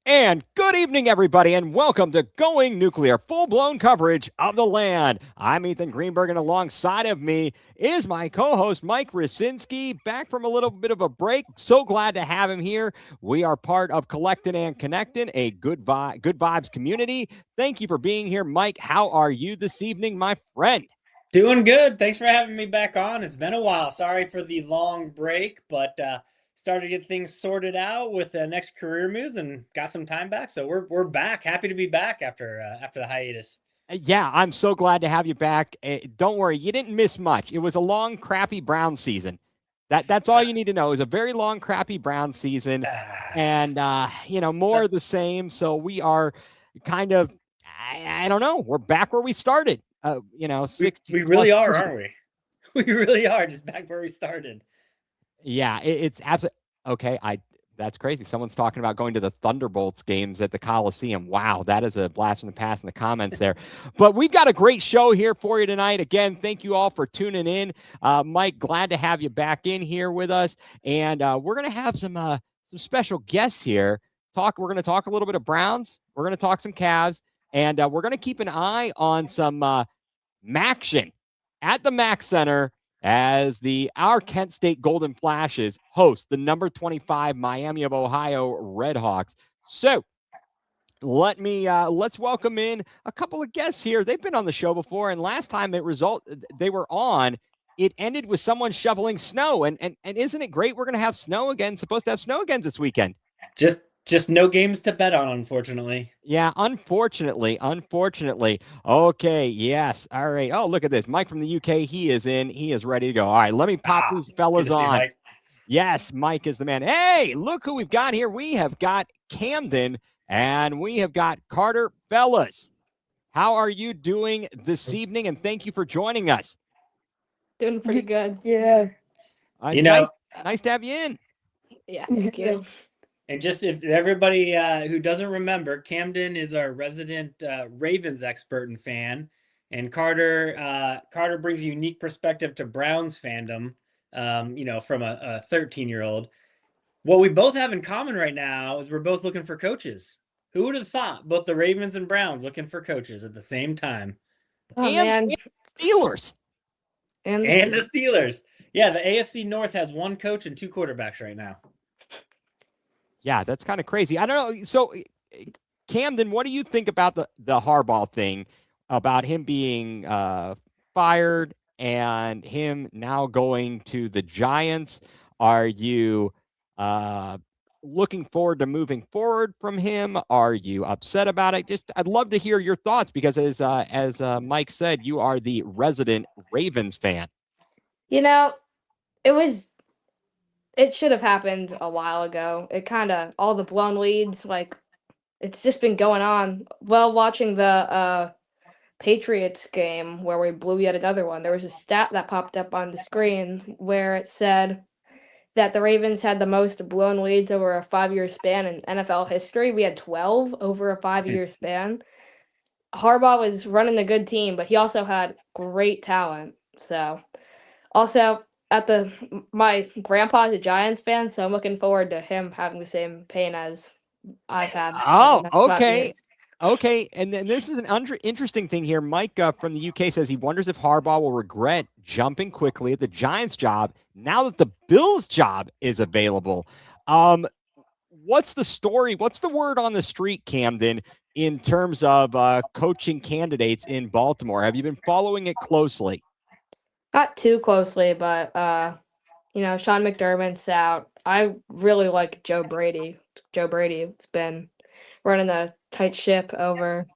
And good evening, everybody, and welcome to Going Nuclear, full-blown coverage of the land. I'm Ethan Greenberg, and alongside of me is my co-host, Mike Rasinski, back from a little bit of a break. So glad to have him here. We are part of Collectin' and Connectin', a good vibes community. Thank you for being here, Mike. How are you this evening, my friend? Doing good. Thanks for having me back on. It's been a while. Sorry for the long break, but started to get things sorted out with the next career moves and got some time back. So we're back. Happy to be back after the hiatus. Yeah, I'm so glad to have you back. Don't worry, you didn't miss much. It was a long, crappy Brown season. That's all you need to know. It was a very long, crappy Brown season, and more So of the same. So we are kind of, I don't know, we're back where we started. we 16 plus really are, years ago. aren't we? We really are just back where we started. Yeah, it's absolutely okay. I That's crazy. Someone's talking about going to the Thunderbolts games at the Coliseum. Wow, that is a blast from the past in the comments there. But we've got a great show here for you tonight. Again, thank you all for tuning in. Mike, glad to have you back in here with us, and we're gonna have some special guests here. We're gonna talk a little bit of Browns. We're gonna talk some Cavs, and we're gonna keep an eye on some Maction at the Mac Center as the our Kent State Golden Flashes host the number 25 Miami of Ohio Redhawks. So let's welcome in a couple of guests here. They've been on the show before, and last time they were on, it ended with someone shoveling snow. And isn't it great? We're gonna have snow again. Supposed to have snow again this weekend. Just no games to bet on, unfortunately. Yeah, unfortunately. Okay, yes. All right. Oh, look at this. Mike from the UK, he is in. He is ready to go. All right, let me pop these Good fellas to see you, on. Mike. Yes, Mike is the man. Hey, look who we've got here. We have got Camden and we have got Carter. Fellas, how are you doing this evening? And thank you for joining us. Doing pretty good. Yeah. You Nice, know, nice to have you in. Yeah, thank you. And just if everybody who doesn't remember, Camden is our resident Ravens expert and fan, and Carter brings a unique perspective to Browns fandom. From a 13-year-old. What we both have in common right now is we're both looking for coaches. Who would have thought both the Ravens and Browns looking for coaches at the same time? Oh And man, Steelers. and the And the Steelers. Yeah, the AFC North has one coach and two quarterbacks right now. Yeah, that's kind of crazy. I don't know. So, Camden, what do you think about the Harbaugh thing, about him being fired and him now going to the Giants? Are you uh, looking forward to moving forward from him? Are you upset about it? Just, I'd love to hear your thoughts because, as Mike said, you are the resident Ravens fan. you know, it was it should have happened a while ago. It kind of all the blown leads, like it's just been going on. Well, watching the Patriots game where we blew yet another one, there was a stat that popped up on the screen where it said that the Ravens had the most blown leads over a 5-year span in NFL history. We had 12 over a 5-year span. Harbaugh was running a good team, but he also had great talent. So, also at the my grandpa's a Giants fan, so I'm looking forward to him having the same pain as I've had over the Oh, next 5 years. okay. Okay, and then this is an interesting thing here. Mike from the UK says he wonders if Harbaugh will regret jumping quickly at the Giants job now that the Bills job is available. Um, what's the story? What's the word on the street, Camden, in terms of coaching candidates in Baltimore? Have you been following it closely? Not too closely, but Sean McDermott's out. I really like Joe Brady. Joe Brady's been running a tight ship over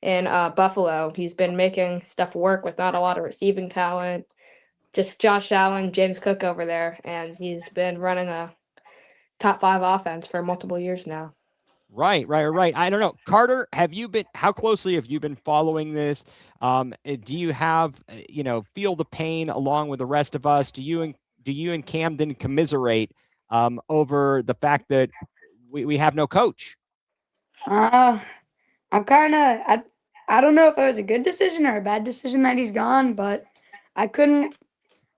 in Buffalo. He's been making stuff work with not a lot of receiving talent. Just Josh Allen, James Cook over there, and he's been running a top 5 offense for multiple years now. Right. I don't know, Carter. How closely have you been following this? Do you have, feel the pain along with the rest of us? Do you and Camden commiserate over the fact that we have no coach? Uh, I'm kind of I don't know if it was a good decision or a bad decision that he's gone, but I couldn't.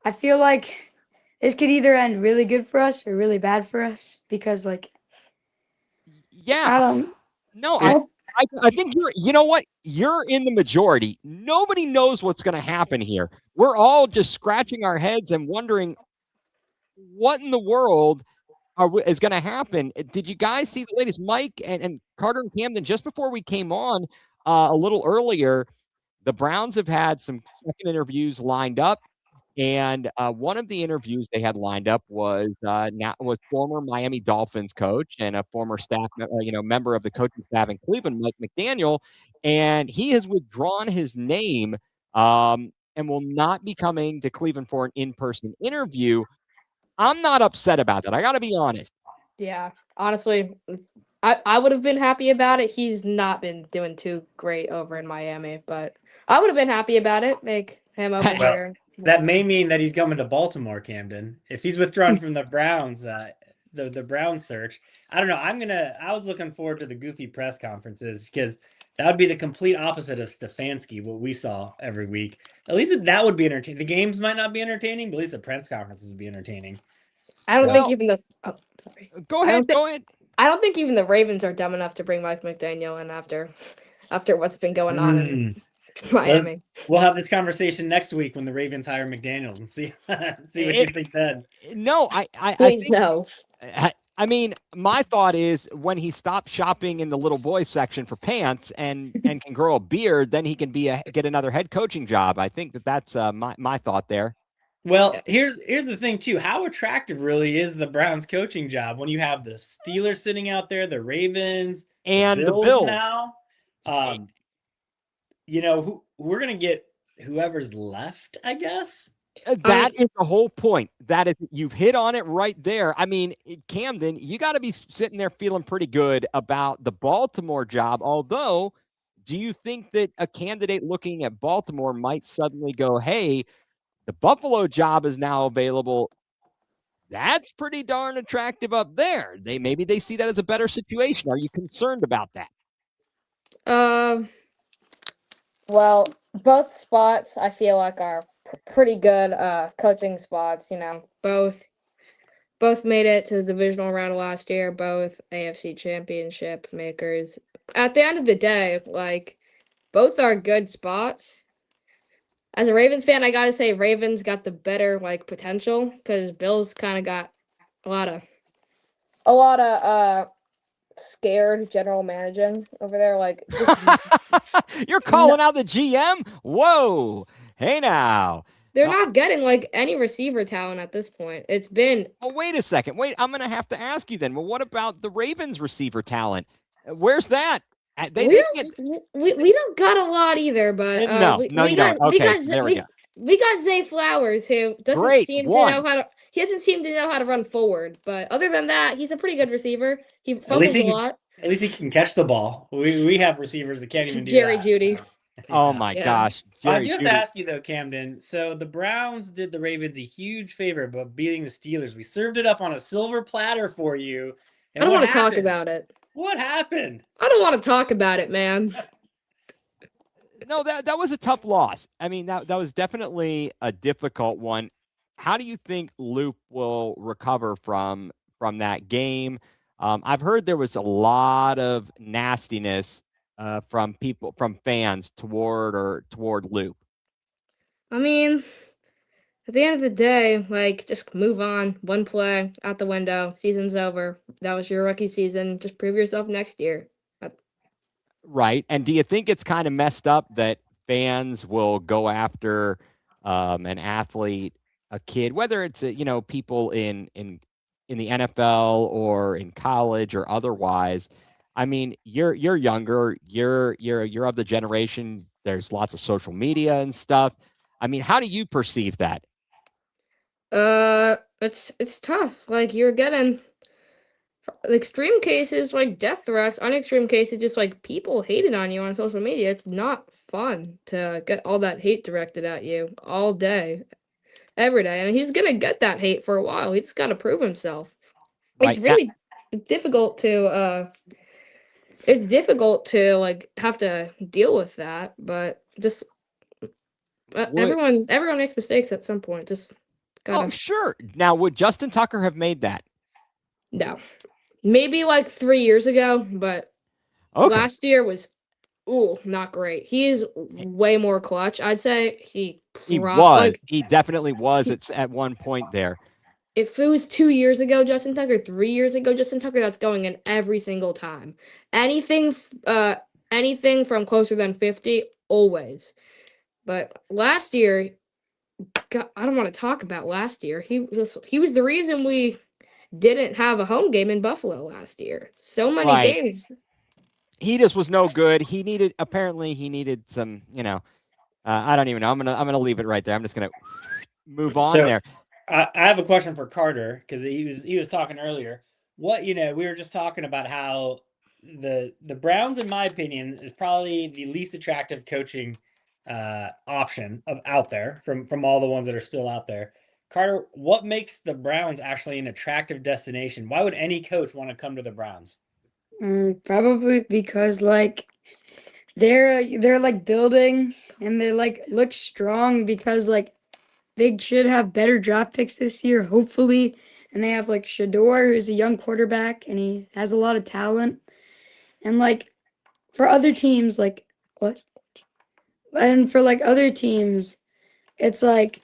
I feel like this could either end really good for us or really bad for us because Yeah. No, It's- I think you know what? You're in the majority. Nobody knows what's going to happen here. We're all just scratching our heads and wondering what in the world is going to happen. Did you guys see the latest? Mike and Carter and Camden, just before we came on a little earlier, the Browns have had some second interviews lined up. And one of the interviews they had lined up was was former Miami Dolphins coach and a former member of the coaching staff in Cleveland, Mike McDaniel, and he has withdrawn his name and will not be coming to Cleveland for an in-person interview. I'm not upset about that. I got to be honest. Yeah, honestly, I would have been happy about it. He's not been doing too great over in Miami, but I would have been happy about it. Make him over Well, here. that may mean that he's coming to Baltimore, Camden. If he's withdrawn from the Browns, the Browns search, I don't know. I was looking forward to the goofy press conferences because that would be the complete opposite of Stefanski, what we saw every week. At least that would be entertaining. The games might not be entertaining, but at least the press conferences would be entertaining. I don't think Well, even the sorry. Go ahead. Go ahead. I don't think even the Ravens are dumb enough to bring Mike McDaniel in after what's been going on in Miami. We'll have this conversation next week when the Ravens hire McDaniels and see what you think then. No, I Please think, no. I mean, my thought is when he stops shopping in the little boy section for pants and can grow a beard, then he can get another head coaching job. I think that's my thought there. Well, here's the thing too. How attractive really is the Browns coaching job when you have the Steelers sitting out there, the Ravens, and the Bills now? We're gonna get whoever's left, I guess. That is the whole point. That is, you've hit on it right there. I mean, Camden, you got to be sitting there feeling pretty good about the Baltimore job. Although, do you think that a candidate looking at Baltimore might suddenly go, hey, the Buffalo job is now available? That's pretty darn attractive up there. Maybe they see that as a better situation. Are you concerned about that? Well, both spots I feel like are pretty good coaching spots. Both made it to the divisional round last year. Both AFC Championship makers. At the end of the day, like both are good spots. As a Ravens fan, I gotta say Ravens got the better potential because Bills kind of got a lot of scared general managing over there. You're calling out the GM? Whoa! Hey now. They're not getting any receiver talent at this point. It's been. Oh, wait a second. Wait, I'm gonna have to ask you then. Well, what about the Ravens receiver talent? Where's that? We don't got a lot either, but you don't. Okay, there we go. We got Zay Flowers, who doesn't seem to know how to. He doesn't seem to know how to run forward, but other than that, he's a pretty good receiver. He fumbles a lot. At least he can catch the ball. We have receivers that can't even do Jerry that. Judy. So, Oh my gosh. I do have to ask you though, Camden. So the Browns did the Ravens a huge favor by beating the Steelers. We served it up on a silver platter for you. I don't want to talk about it. What happened? I don't want to talk about it, man. No, that was a tough loss. I mean, that was definitely a difficult one. How do you think Luke will recover from that game? I've heard there was a lot of nastiness from fans toward Luke. I mean, at the end of the day, just move on. One play out the window. Season's over. That was your rookie season. Just prove yourself next year. Right. And do you think it's kind of messed up that fans will go after an athlete, a kid, whether it's people in the NFL or in college or otherwise? I mean, you're younger, you're of the generation. There's lots of social media and stuff. I mean, how do you perceive that? It's tough. You're getting extreme cases death threats, unextreme cases just people hating on you on social media. It's not fun to get all that hate directed at you all day, every day, and he's gonna get that hate for a while. He just got to prove himself. Right. It's really difficult to have to deal with that, but just everyone makes mistakes at some point. Just gotta. Oh, sure. Now, would Justin Tucker have made that? No. maybe like 3 years ago, but Okay. last year was not great. He is way more clutch. I'd say He definitely was he- at one point there. if it was 2 years ago, Justin Tucker, 3 years ago, Justin Tucker, that's going in every single time. Anything from closer than 50, always. But last year, God, I don't want to talk about last year. He was the reason we didn't have a home game in Buffalo last year. So many games. He just was no good. He needed some, I don't even know. I'm gonna leave it right there. I'm just gonna move on there. I have a question for Carter, because he was talking earlier. We were just talking about how the Browns, in my opinion, is probably the least attractive coaching option out there from all the ones that are still out there. Carter, what makes the Browns actually an attractive destination? Why would any coach want to come to the Browns? Probably because like they're like building and they like look strong because like they should have better draft picks this year, hopefully. And they have like Shador, who's a young quarterback, and he has a lot of talent. And like for other teams, like what? And for like other teams, it's like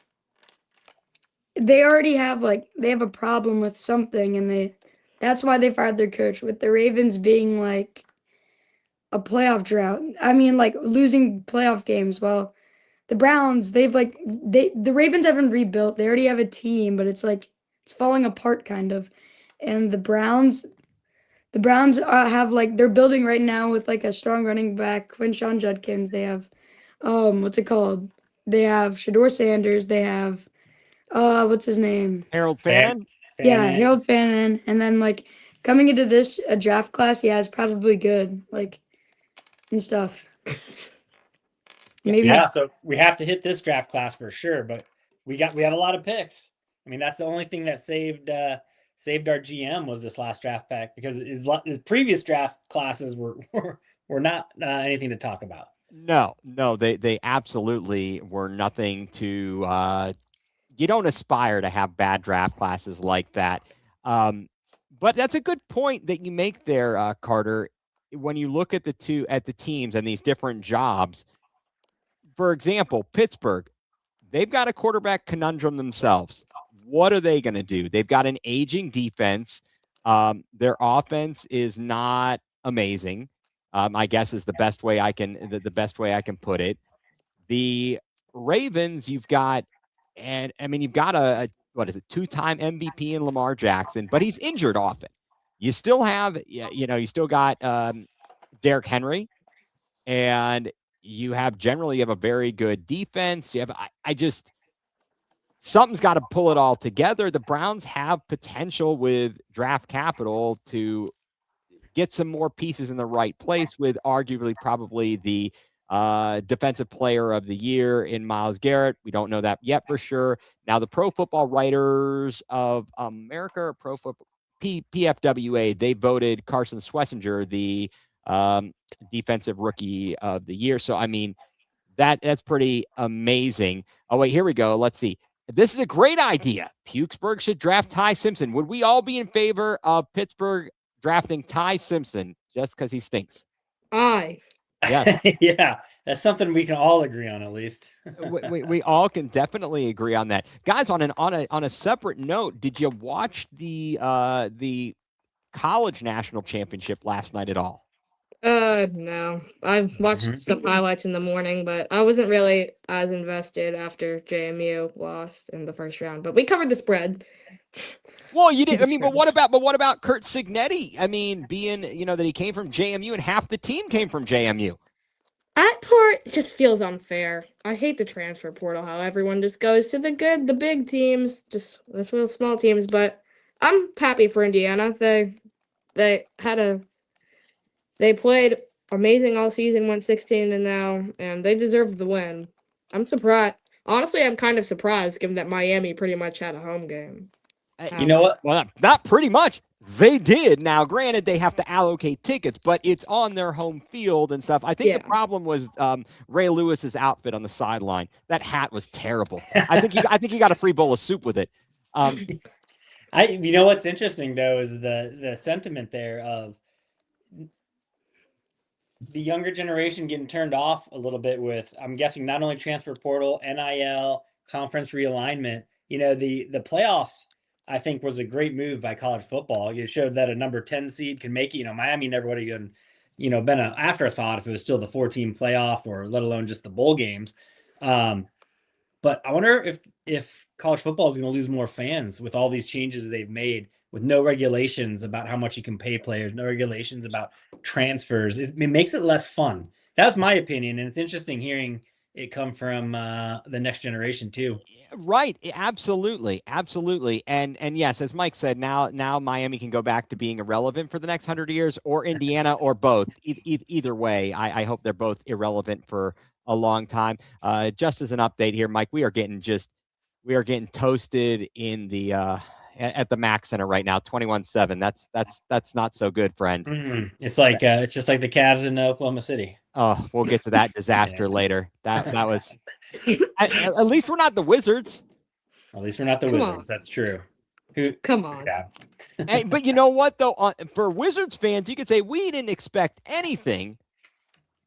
they already have they have a problem with something, and that's why they fired their coach. With the Ravens being like a playoff drought, I mean like losing playoff games. Well, the Browns, the Ravens haven't rebuilt. They already have a team, but it's like it's falling apart kind of. And the Browns have like they're building right now with like a strong running back, Quinshon Judkins. They have what's it called? They have Shador Sanders. They have what's his name? Harold Fannin. Yeah, Harold Fannin. And then like coming into this draft class, yeah, is probably good and stuff. Maybe. Yeah, so we have to hit this draft class for sure, but we have a lot of picks. I mean, that's the only thing that saved our GM was this last draft pack, because his previous draft classes were not anything to talk about. No, they absolutely were nothing to. You don't aspire to have bad draft classes like that. But that's a good point that you make there, Carter. When you look at the teams and these different jobs, for example, Pittsburgh, they've got a quarterback conundrum themselves. What are they going to do? They've got an aging defense. Their offense is not amazing. I guess is the best way I can put it. The Ravens, you've got a two-time MVP in Lamar Jackson, but he's injured often. You still have, Derrick Henry, and you have a very good defense. You have, something's got to pull it all together. The Browns have potential with draft capital to get some more pieces in the right place, with arguably probably the defensive player of the year in Myles Garrett. We don't know that yet for sure. Now, the Pro Football Writers of America, PFWA, they voted Carson Schlesinger the defensive rookie of the year. So, I mean, that's pretty amazing. Oh, wait, here we go. Let's see. This is a great idea. Pukesburg should draft Ty Simpson. Would we all be in favor of Pittsburgh drafting Ty Simpson just because he stinks? Aye. Yes. Yeah, that's something we can all agree on, at least. we all can definitely agree on that. Guys, on a separate note, did you watch the college national championship last night at all? No. I watched some highlights in the morning, but I wasn't really as invested after JMU lost in the first round. But we covered the spread. Well, you did. I mean, but what about Curt Cignetti? I mean, being that he came from JMU and half the team came from JMU. That part just feels unfair. I hate the transfer portal, how everyone just goes to the big teams, just that's real small teams. But I'm happy for Indiana. They played amazing all season, went 16-0, and they deserved the win. I'm surprised. Honestly, I'm kind of surprised given that Miami pretty much had a home game. You know what? Well, not pretty much. They did. Now, granted, they have to allocate tickets, but it's on their home field and stuff. I think the problem was Ray Lewis's outfit on the sideline. That hat was terrible. I think he got a free bowl of soup with it. You know what's interesting though is the sentiment there of the younger generation getting turned off a little bit with, I'm guessing, not only transfer portal, NIL, conference realignment. The playoffs, I think, was a great move by college football. It showed that a number 10 seed can make it. Miami never would have even, been an afterthought if it was still the 4-team playoff or let alone just the bowl games. But I wonder if college football is going to lose more fans with all these changes they've made, with no regulations about how much you can pay players, no regulations about transfers. It makes it less fun. That's my opinion, and it's interesting hearing it come from the next generation too. Right, absolutely, and yes, as Mike said, now Miami can go back to being irrelevant for the next 100 years, or Indiana, or both. Either way, I hope they're both irrelevant for a long time. Just as an update here, Mike, we are getting toasted in the at the Mac Center right now, 21-7. That's not so good, friend. It's like it's just like the Cavs in Oklahoma City. Oh, we'll get to that disaster later. That was at least we're not the Wizards. At least we're not the Wizards. That's true. Come on. Hey, but you know what though? For Wizards fans, you could say we didn't expect anything,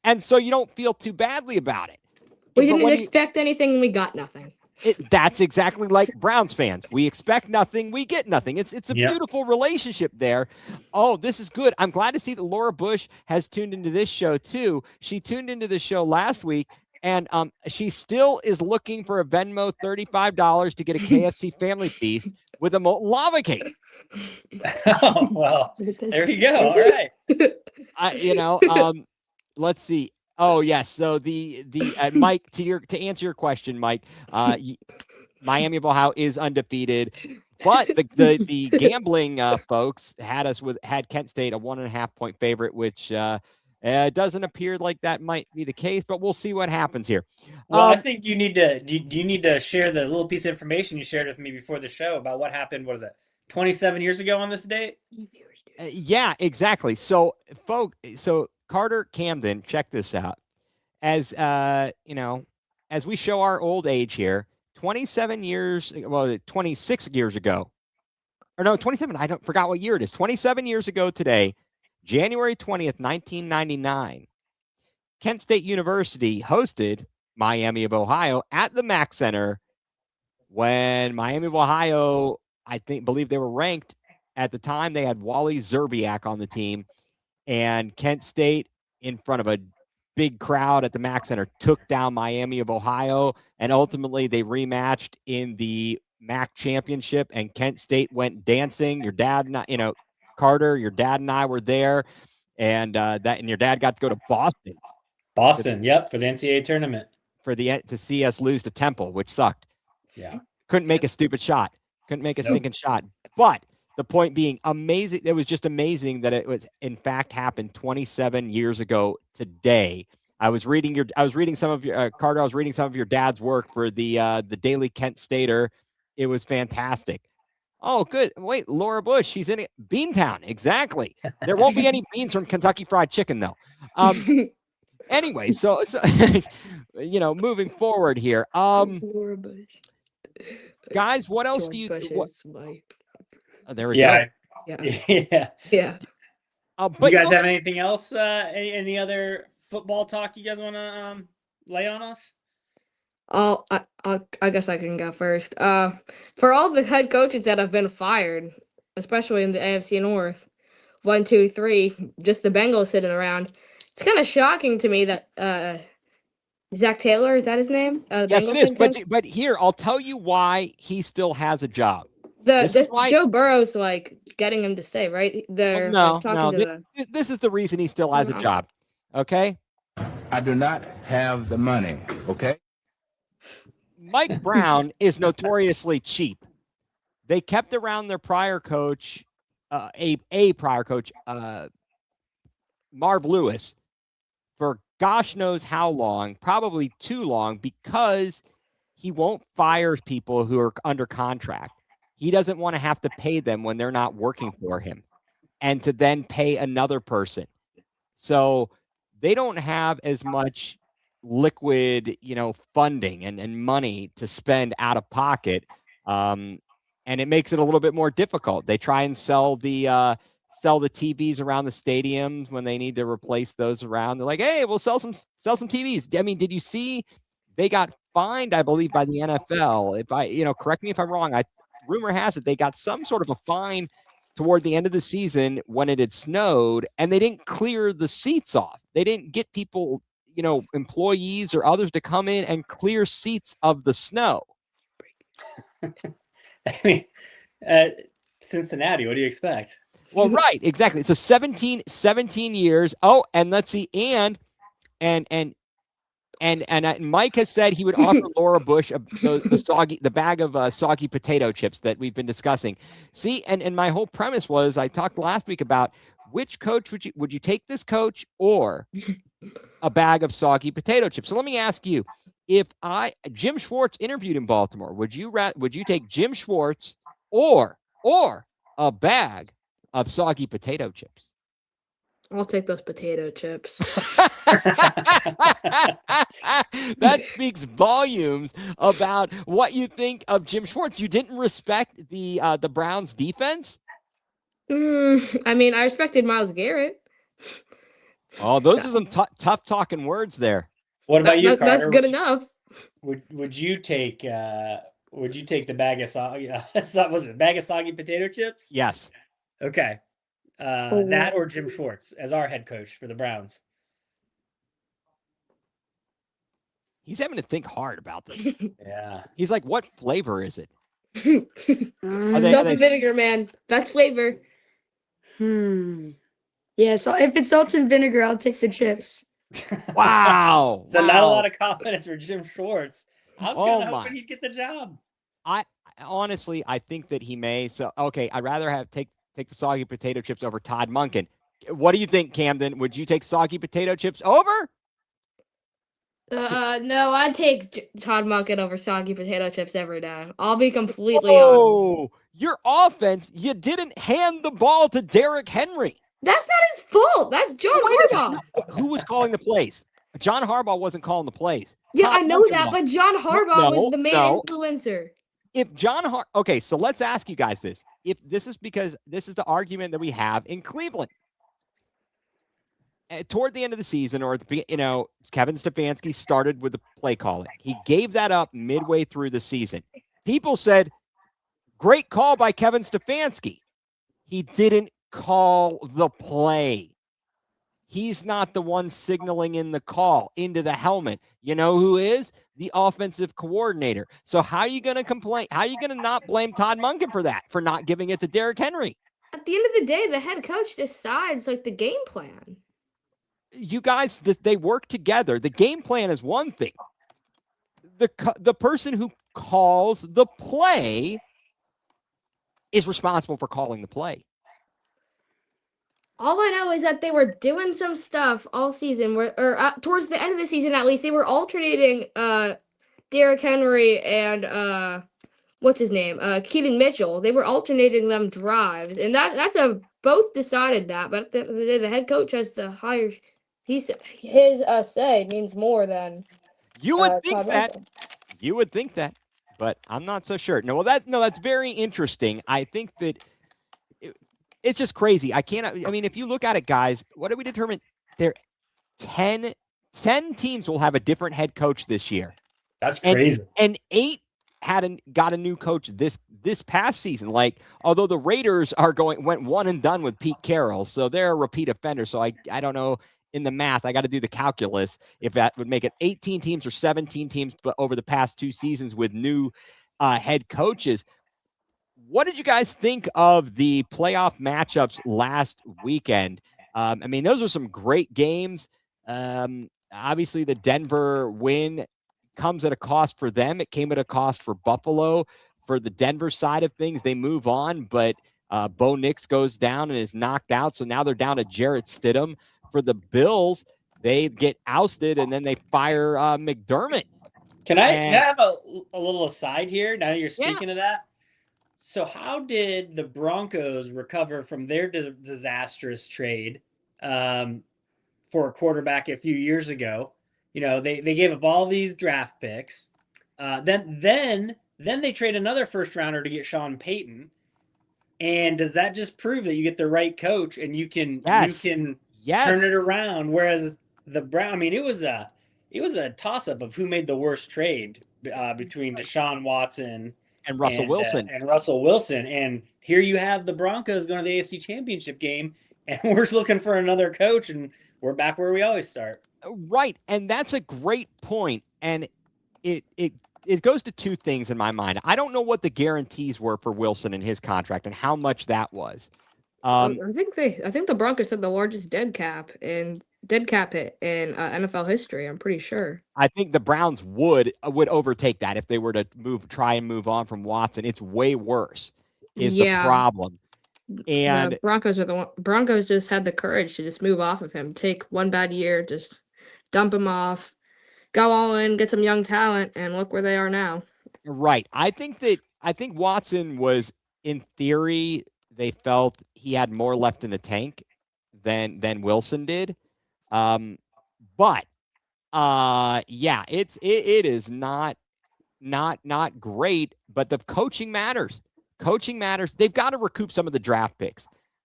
and so you don't feel too badly about it. We didn't expect anything, and we got nothing. That's exactly like Browns fans. We expect nothing, we get nothing. It's a beautiful relationship there. Oh, this is good. I'm glad to see that Laura Bush has tuned into this show too. She tuned into the show last week, and she still is looking for a Venmo $35 to get a KFC family feast with a molten lava cake. Oh, well, there you go. All right. Let's see. Oh yes. So the Mike, to answer your question, Mike, Miami of Ohio is undefeated, but the gambling folks had Kent State a 1.5 point favorite, which doesn't appear like that might be the case, but we'll see what happens here. Well, I think you need to do you need to share the little piece of information you shared with me before the show about what happened. What is it? 27 years ago on this date? Yeah, exactly. So Carter Camden, check this out. As as we show our old age here, 26 years ago, or no, 27. I forgot what year it is. 27 years ago today, January 20th, 1999, Kent State University hosted Miami of Ohio at the Mac Center when Miami of Ohio, believe they were ranked at the time. They had Wally Zerbiak on the team, and Kent State, in front of a big crowd at the Mac Center, took down Miami of Ohio, and ultimately they rematched in the MAC championship, and Kent State went dancing. Your dad, Carter, your dad and I were there, and your dad got to go to Boston. Yep, for the NCAA tournament. To see us lose to Temple, which sucked. Yeah. Couldn't make a stupid shot. Couldn't make a stinking shot. But the point being, amazing. It was just amazing that it was in fact happened 27 years ago today. I was reading some of your Carter. I was reading some of your dad's work for the Daily Kent Stater. It was fantastic. Oh, good. Wait, Laura Bush, she's in Beantown. Exactly. There won't be any beans from Kentucky Fried Chicken though. Anyway, so moving forward here. Laura Bush. Guys, what else George do you? Bush's wife. There we go. Yeah. But you guys have anything else? Any other football talk you guys want to lay on us? I guess I can go first. For all the head coaches that have been fired, especially in the AFC North, 1, 2, 3, just the Bengals sitting around. It's kind of shocking to me that Zach Taylor, is that his name? Yes, it is. But here, I'll tell you why he still has a job. Joe Burrow's getting him to stay, right? This is the reason he still has a job. Okay. I do not have the money. Okay. Mike Brown is notoriously cheap. They kept around their prior coach, a prior coach, Marv Lewis, for gosh knows how long, probably too long, because he won't fire people who are under contract. He doesn't want to have to pay them when they're not working for him and to then pay another person. So they don't have as much liquid, funding and money to spend out of pocket. and it makes it a little bit more difficult. They try and sell the TVs around the stadiums when they need to replace those around. They're like, hey, we'll sell some TVs. I mean, did you see they got fined, I believe, by the NFL? If correct me if I'm wrong. Rumor has it they got some sort of a fine toward the end of the season when it had snowed, and they didn't clear the seats off. They didn't get people, employees or others to come in and clear seats of the snow. I mean, Cincinnati, what do you expect? Well, right, exactly. So 17 years. Oh, and let's see, and Mike has said he would offer Laura Bush the bag of soggy potato chips that we've been discussing. See, and my whole premise was I talked last week about which coach would you take, this coach or a bag of soggy potato chips. So let me ask you, if Jim Schwartz interviewed in Baltimore, would you take Jim Schwartz or a bag of soggy potato chips? I'll take those potato chips. That speaks volumes about what you think of Jim Schwartz. You didn't respect the Browns defense? I mean, I respected Myles Garrett. Oh, those are some tough talking words there. What about you, Carter? That's good enough. Would you take the bag of soggy was it a bag of soggy potato chips? Yes. Okay. That or Jim Schwartz as our head coach for the Browns. He's having to think hard about this. Yeah. He's like, what flavor is it? Salt and vinegar, man. Best flavor. Yeah, so if it's salt and vinegar, I'll take the chips. Wow. So not a lot of confidence for Jim Schwartz. I was kind of hoping he'd get the job. I honestly think that he may. So okay, I'd rather take the soggy potato chips over Todd Monken. What do you think, Camden? Would you take soggy potato chips over? No, I'd take Todd Monken over soggy potato chips every day. I'll be completely honest. Oh, your offense, you didn't hand the ball to Derrick Henry. That's not his fault. That's John Harbaugh. Who was calling the plays? John Harbaugh wasn't calling the plays. Yeah, Todd I know Monken that, was. but John Harbaugh was the main influencer. If okay, so let's ask you guys this. If this is because this is the argument that we have in Cleveland. Toward the end of the season, or Kevin Stefanski started with the play calling. He gave that up midway through the season. People said, great call by Kevin Stefanski. He didn't call the play. He's not the one signaling in the call into the helmet. You know who is? The offensive coordinator. So how are you going to complain? How are you going to not blame Todd Monken for that, for not giving it to Derrick Henry? At the end of the day, the head coach decides the game plan. You guys, they work together. The game plan is one thing. The person who calls the play is responsible for calling the play. All I know is that they were doing some stuff all season, towards the end of the season at least, they were alternating Derrick Henry and what's his name, Keaton Mitchell. They were alternating them drives, and that's both decided that. But the head coach has the higher. His say means more than you would think that. You would think that, but I'm not so sure. That's very interesting. I think that it's just crazy. I mean, if you look at it, guys, what did we determine? There 10 teams will have a different head coach this year. That's crazy. And 8 got a new coach this past season. Although the Raiders went one and done with Pete Carroll, so they're a repeat offender. So I don't know. In the math, I got to do the calculus if that would make it 18 teams or 17 teams, but over the past 2 seasons with new head coaches. What did you guys think of the playoff matchups last weekend? I mean, those were some great games. Obviously, the Denver win comes at a cost for them. It came at a cost for Buffalo. For the Denver side of things, they move on, but Bo Nix goes down and is knocked out. So now they're down to Jarrett Stidham. For the Bills, they get ousted and then they fire McDermott. Can I have a little aside here now that you're speaking of that? So how did the Broncos recover from their disastrous trade for a quarterback a few years ago? They gave up all these draft picks. Then Then they trade another first rounder to get Sean Payton. And does that just prove that you get the right coach and you can turn it around? Whereas the Brown, I mean, it was a toss up of who made the worst trade between Deshaun Watson and Russell Wilson. And here you have the Broncos going to the AFC Championship game, and we're looking for another coach, and we're back where we always start. Right, and that's a great point, and it goes to two things in my mind. I don't know what the guarantees were for Wilson in his contract and how much that was. I think the Broncos had the largest dead cap in NFL history. I'm pretty sure. I think the Browns would overtake that if they were to try and move on from Watson. It's way worse. Is the problem. And the Broncos just had the courage to just move off of him, take one bad year, just dump him off, go all in, get some young talent, and look where they are now. Right. I think Watson was, in theory, they felt he had more left in the tank than Wilson did. But it is not great, but the coaching matters. Coaching matters. They've got to recoup some of the draft picks.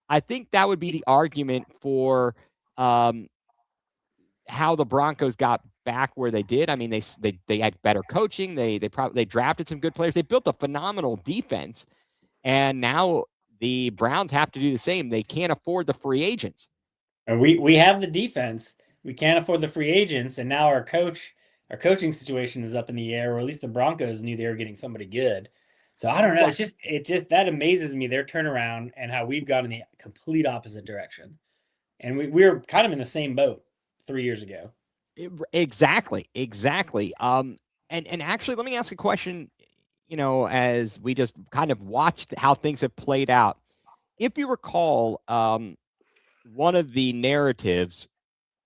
I think that would be the argument for how the Broncos got back where they did. I mean, they had better coaching. They drafted some good players. They built a phenomenal defense, and now the Browns have to do the same. They can't afford the free agents. And we have the defense. We can't afford the free agents, and now our coaching situation is up in the air, or at least the Broncos knew they were getting somebody good. So I don't know. It just that amazes me, their turnaround and how we've gone in the complete opposite direction. And we were kind of in the same boat 3 years ago. Exactly. And actually, let me ask a question, as we just kind of watched how things have played out. If you recall, one of the narratives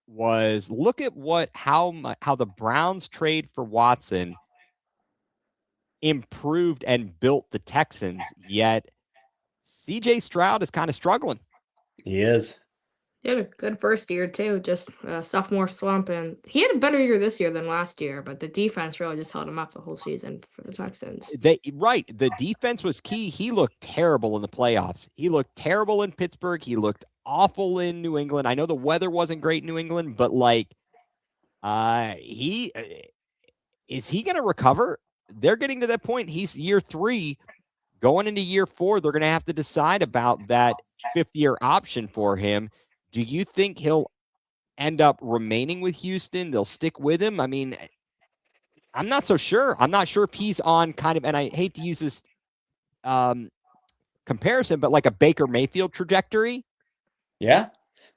was look at how the Browns trade for Watson improved and built the Texans, yet CJ Stroud is kind of struggling. He is. He had a good first year too, just a sophomore slump, and he had a better year this year than last year, but the defense really just held him up the whole season for the Texans. The defense was key. He looked terrible in the playoffs. He looked terrible in Pittsburgh. He looked awful in New England. I know the weather wasn't great in New England, but is he going to recover? They're getting to that point. He's year 3. Going into year 4, they're going to have to decide about that 5th-year option for him. Do you think he'll end up remaining with Houston? They'll stick with him? I mean, I'm not so sure. I'm not sure if he's on kind of, and I hate to use this comparison, but like a Baker Mayfield trajectory. Yeah.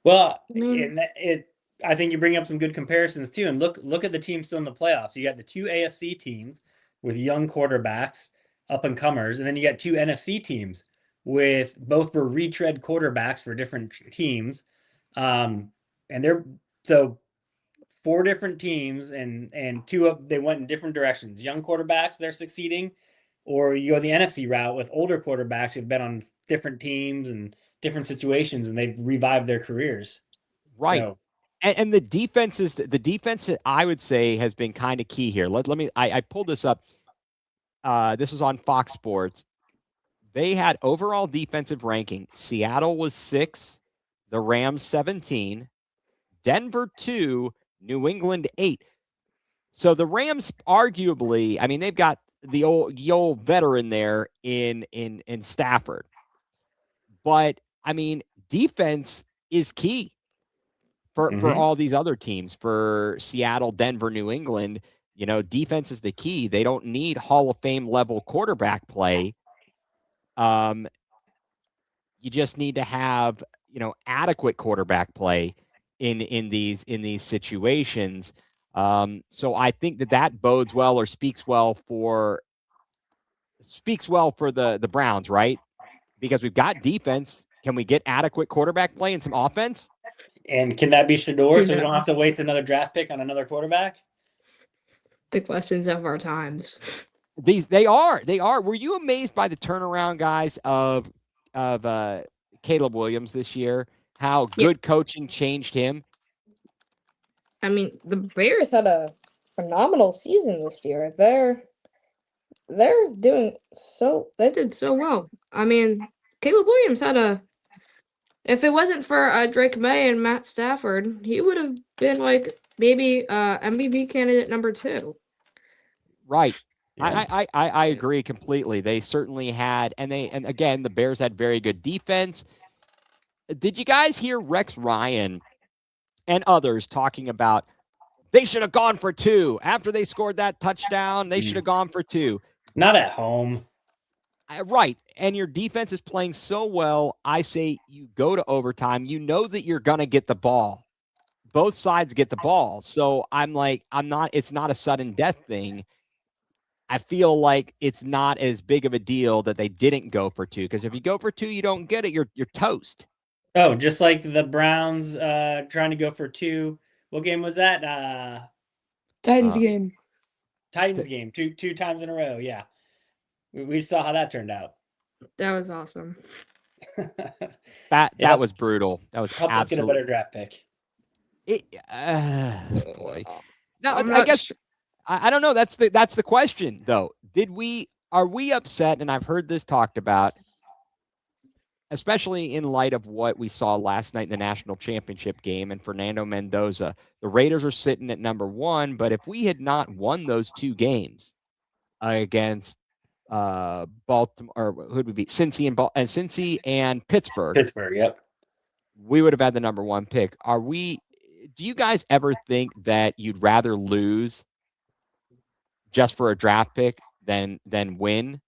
Well, I think you bring up some good comparisons too. And look at the teams still in the playoffs. You got the 2 AFC teams with young quarterbacks, up and comers, and then you got 2 NFC teams with both were retread quarterbacks for different teams. And they're so 4 different teams and 2 of they went in different directions. Young quarterbacks, they're succeeding, or you go the NFC route with older quarterbacks who've been on different teams and different situations, and they've revived their careers. Right. So, and the defense I would say has been kind of key here. I pulled this up. This was on Fox Sports. They had overall defensive ranking. Seattle was 6, the Rams 17, Denver 2, New England 8. So the Rams arguably, I mean, they've got the old veteran there in Stafford. But I mean, defense is key for all these other teams. For Seattle, Denver, New England, defense is the key. They don't need Hall of Fame level quarterback play. You just need to have, adequate quarterback play in these situations. So I think that bodes well or speaks well for the Browns, right? Because we've got defense. Can we get adequate quarterback play and some offense? And can that be Shador so we don't have to waste another draft pick on another quarterback? The questions of our times. They are. Were you amazed by the turnaround, guys, of Caleb Williams this year? How good coaching changed him? I mean, the Bears had a phenomenal season this year. they did so well. I mean, Caleb Williams if it wasn't for Drake May and Matt Stafford, he would have been like maybe MVP candidate number 2. Right. Yeah. I agree completely. They certainly had, and again, the Bears had very good defense. Did you guys hear Rex Ryan and others talking about they should have gone for 2 after they scored that touchdown? They should have gone for 2. Not at home. Right. And your defense is playing so well. I say you go to overtime. You know that you're going to get the ball. Both sides get the ball. So it's not a sudden death thing. I feel like it's not as big of a deal that they didn't go for 2, because if you go for 2, you don't get it. You're toast. Oh, just like the Browns trying to go for 2. What game was that? Titans game. Titans game. Two times in a row. Yeah. We saw how that turned out. That was awesome. That was brutal. That was helped us get a better draft pick. Boy. Now I guess I don't know. That's the question though. Are we upset? And I've heard this talked about, especially in light of what we saw last night in the national championship game and Fernando Mendoza. The Raiders are sitting at number 1, but if we had not won those 2 games against Baltimore, or who'd we beat? Cincy and Pittsburgh. Yep. We would have had the number 1 pick. Do you guys ever think that you'd rather lose just for a draft pick than win?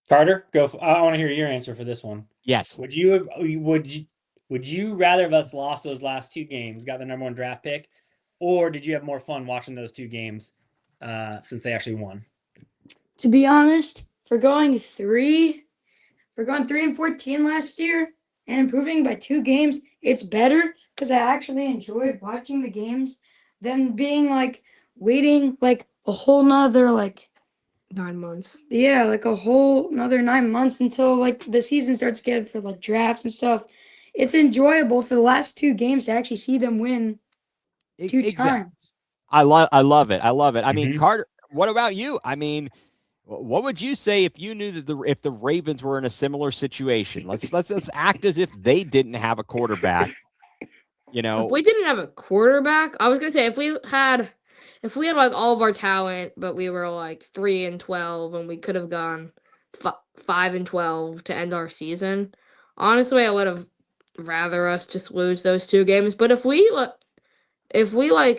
Carter, go. I want to hear your answer for this one. Yes. Would you rather have us lost those last 2 games, got the number 1 draft pick, or did you have more fun watching those 2 games since they actually won? To be honest, for going 3-14 last year and improving by 2 games, it's better because I actually enjoyed watching the games than being like waiting like a whole nother 9 months. Yeah, like a whole another 9 months until like the season starts again for like drafts and stuff. It's enjoyable for the last 2 games to actually see them win 2 times. I love it. I mean, Carter, what about you? I mean, what would you say if you knew that if the Ravens were in a similar situation? Let's act as if they didn't have a quarterback. If we didn't have a quarterback, I was gonna say if we had like all of our talent, but we were like 3-12 and we could have gone 5-12 to end our season. Honestly, I would have rather us just lose those 2 games. But if we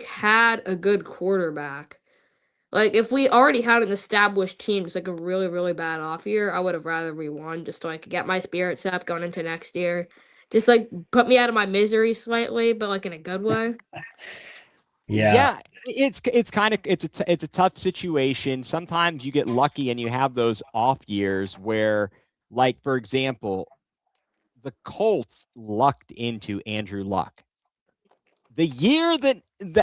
had a good quarterback, like if we already had an established team, just like a really, really bad off year, I would have rather we won just to like get my spirits up going into next year. Just like put me out of my misery slightly, but like in a good way. Yeah. It's a tough situation. Sometimes you get lucky and you have those off years where, like, for example, the Colts lucked into Andrew Luck. The year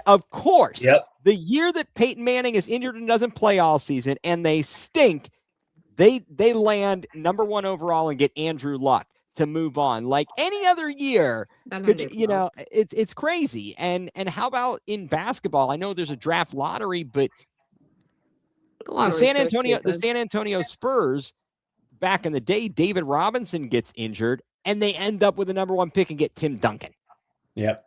of course, the year that Peyton Manning is injured and doesn't play all season and they stink, they land number 1 overall and get Andrew Luck to move on. Like any other year, it's crazy. And how about in basketball? I know there's a draft lottery, but the San Antonio Spurs back in the day, David Robinson gets injured and they end up with the number 1 pick and get Tim Duncan. Yep.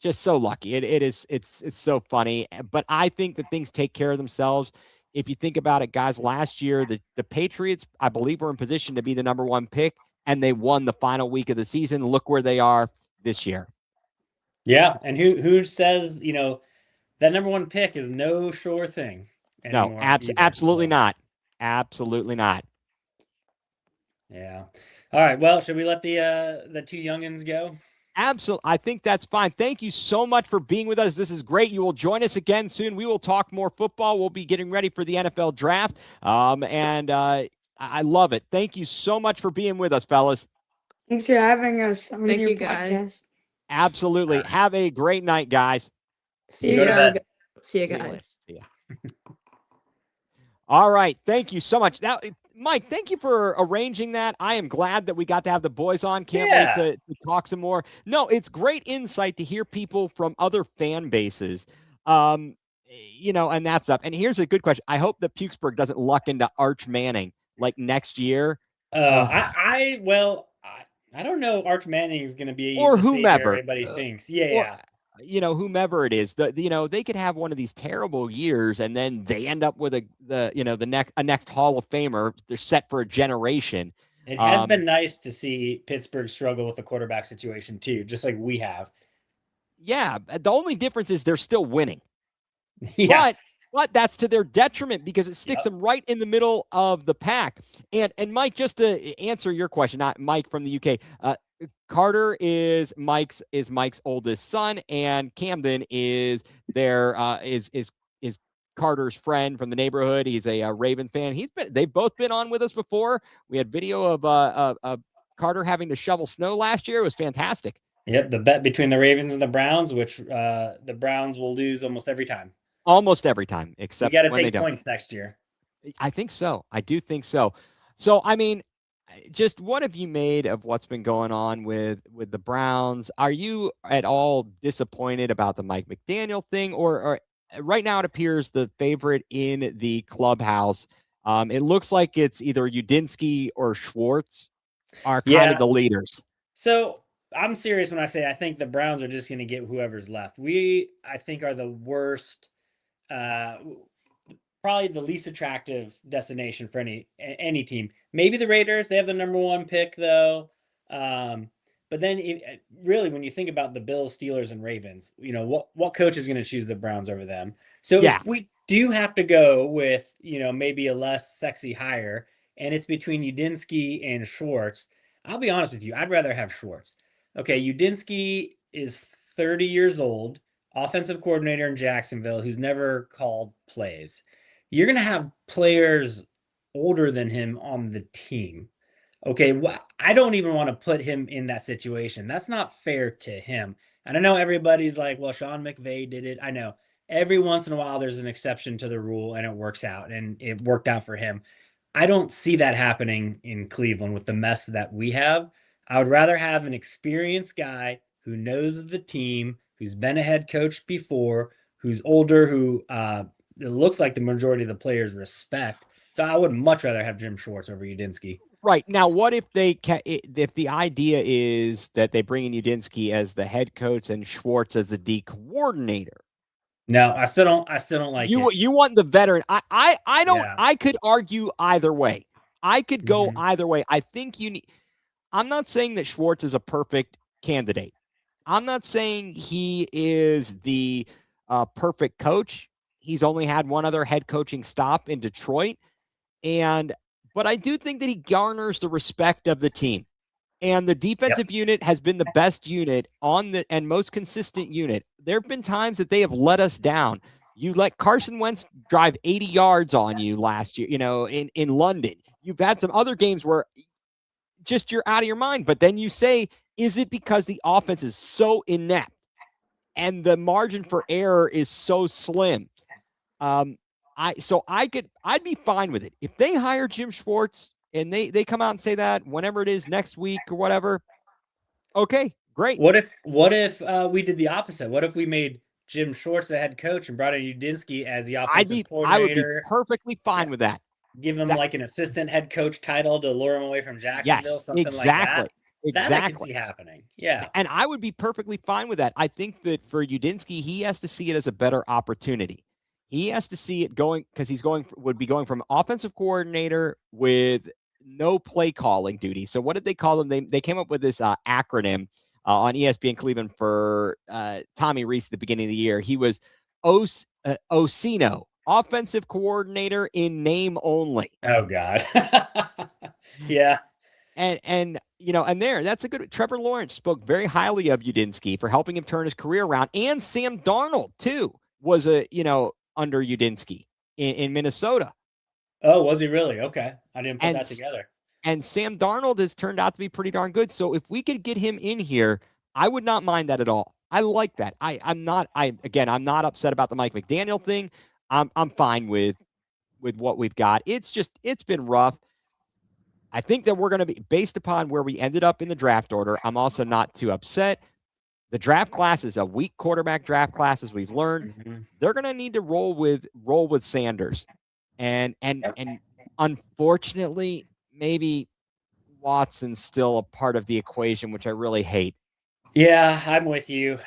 Just so lucky. It's so funny, but I think that things take care of themselves. If you think about it, guys, last year, the Patriots, I believe, were in position to be the number 1 pick, and they won the final week of the season. Look where they are this year. Yeah, and who says, that number 1 pick is no sure thing anymore? No, absolutely not. Absolutely not. Yeah. All right, well, should we let the 2 youngins go? Absolutely. I think that's fine. Thank you so much for being with us. This is great. You will join us again soon. We will talk more football. We'll be getting ready for the NFL draft. And I love it. Thank you so much for being with us, fellas. Thanks for having us on Thank your you, guys. podcast. Absolutely. Have a great night, guys. See you guys. See you guys. See ya. All right. Thank you so much. Now, Mike, thank you for arranging that. I am glad that we got to have the boys on. Can't wait to talk some more. No, it's great insight to hear people from other fan bases. and that's up. And here's a good question. I hope that Pukesburg doesn't luck into Arch Manning like next year. I don't know. Arch Manning is going to be Or the savior whomever. everybody thinks. Yeah, Or, yeah. whomever it is, they could have one of these terrible years, and then they end up with the next Hall of Famer. They're set for a generation. It has been nice to see Pittsburgh struggle with the quarterback situation too, just like we have. Yeah, the only difference is they're still winning. Yeah. But that's to their detriment because it sticks them right in the middle of the pack. And Mike, just to answer your question, not Mike from the UK, Carter is Mike's oldest son, and Camden is is Carter's friend from the neighborhood. He's a Ravens fan. They've both been on with us before. We had video of Carter having to shovel snow last year. It was fantastic. Yep, the bet between the Ravens and the Browns, which the Browns will lose almost every time. Almost every time, except we got to when take they points next year. I think so. I do think so. So, I mean, just what have you made of what's been going on with the Browns? Are you at all disappointed about the Mike McDaniel thing, or right now it appears the favorite in the clubhouse? It looks like it's either Udinski or Schwartz are kind of the leaders. So I'm serious when I say I think the Browns are just going to get whoever's left. I think, are the worst. Probably the least attractive destination for any team. Maybe the Raiders. They have the number 1 pick though. But then really, when you think about the Bills, Steelers, and Ravens, what coach is going to choose the Browns over them? So if we do have to go with maybe a less sexy hire, and it's between Udinski and Schwartz, I'll be honest with you, I'd rather have Schwartz. Okay, Udinski is 30 years old, offensive coordinator in Jacksonville, who's never called plays. You're going to have players older than him on the team. Okay, I don't even want to put him in that situation. That's not fair to him. And I know everybody's like, well, Sean McVay did it. I know. Every once in a while, there's an exception to the rule, and it works out, and it worked out for him. I don't see that happening in Cleveland with the mess that we have. I would rather have an experienced guy who knows the team, who's been a head coach before, who's older, who it looks like the majority of the players respect. So I would much rather have Jim Schwartz over Udinski. Right. Now, what if if the idea is that they bring in Udinski as the head coach and Schwartz as the D coordinator? No, I still don't like it. You want the veteran. I don't. Yeah. I could argue either way. I could go either way. I think I'm not saying that Schwartz is a perfect candidate. I'm not saying he is the perfect coach. He's only had one other head coaching stop in Detroit. But I do think that he garners the respect of the team. And the defensive unit has been the best unit and most consistent unit. There have been times that they have let us down. You let Carson Wentz drive 80 yards on you last year, in London. You've had some other games where just you're out of your mind. But then you say, is it because the offense is so inept and the margin for error is so slim? I'd be fine with it. If they hire Jim Schwartz and they come out and say that whenever it is next week or whatever, okay, great. What if we did the opposite? What if we made Jim Schwartz the head coach and brought in Udinski as the offensive coordinator? I would be perfectly fine with that. Give them like an assistant head coach title to lure him away from Jacksonville, something like that. Exactly. That I can see happening. Yeah. And I would be perfectly fine with that. I think that for Udinski, he has to see it as a better opportunity. He has to see it going because would be going from offensive coordinator with no play calling duty. So what did they call them? They came up with this acronym on ESPN Cleveland for Tommy Reese at the beginning of the year. He was OCINO, offensive coordinator in name only. Oh God. Yeah. And that's a good. Trevor Lawrence spoke very highly of Udinski for helping him turn his career around, and Sam Darnold too was under Udinski in Minnesota. Oh, was he really? Okay. I didn't put that together. And Sam Darnold has turned out to be pretty darn good. So if we could get him in here, I would not mind that at all. I like that. I'm not upset about the Mike McDaniel thing. I'm fine with what we've got. It's been rough. I think that we're going to be based upon where we ended up in the draft order. I'm also not too upset. The draft class is a weak quarterback draft class, as we've learned. They're going to need to roll with Sanders, and unfortunately, maybe Watson's still a part of the equation, which I really hate. Yeah, I'm with you.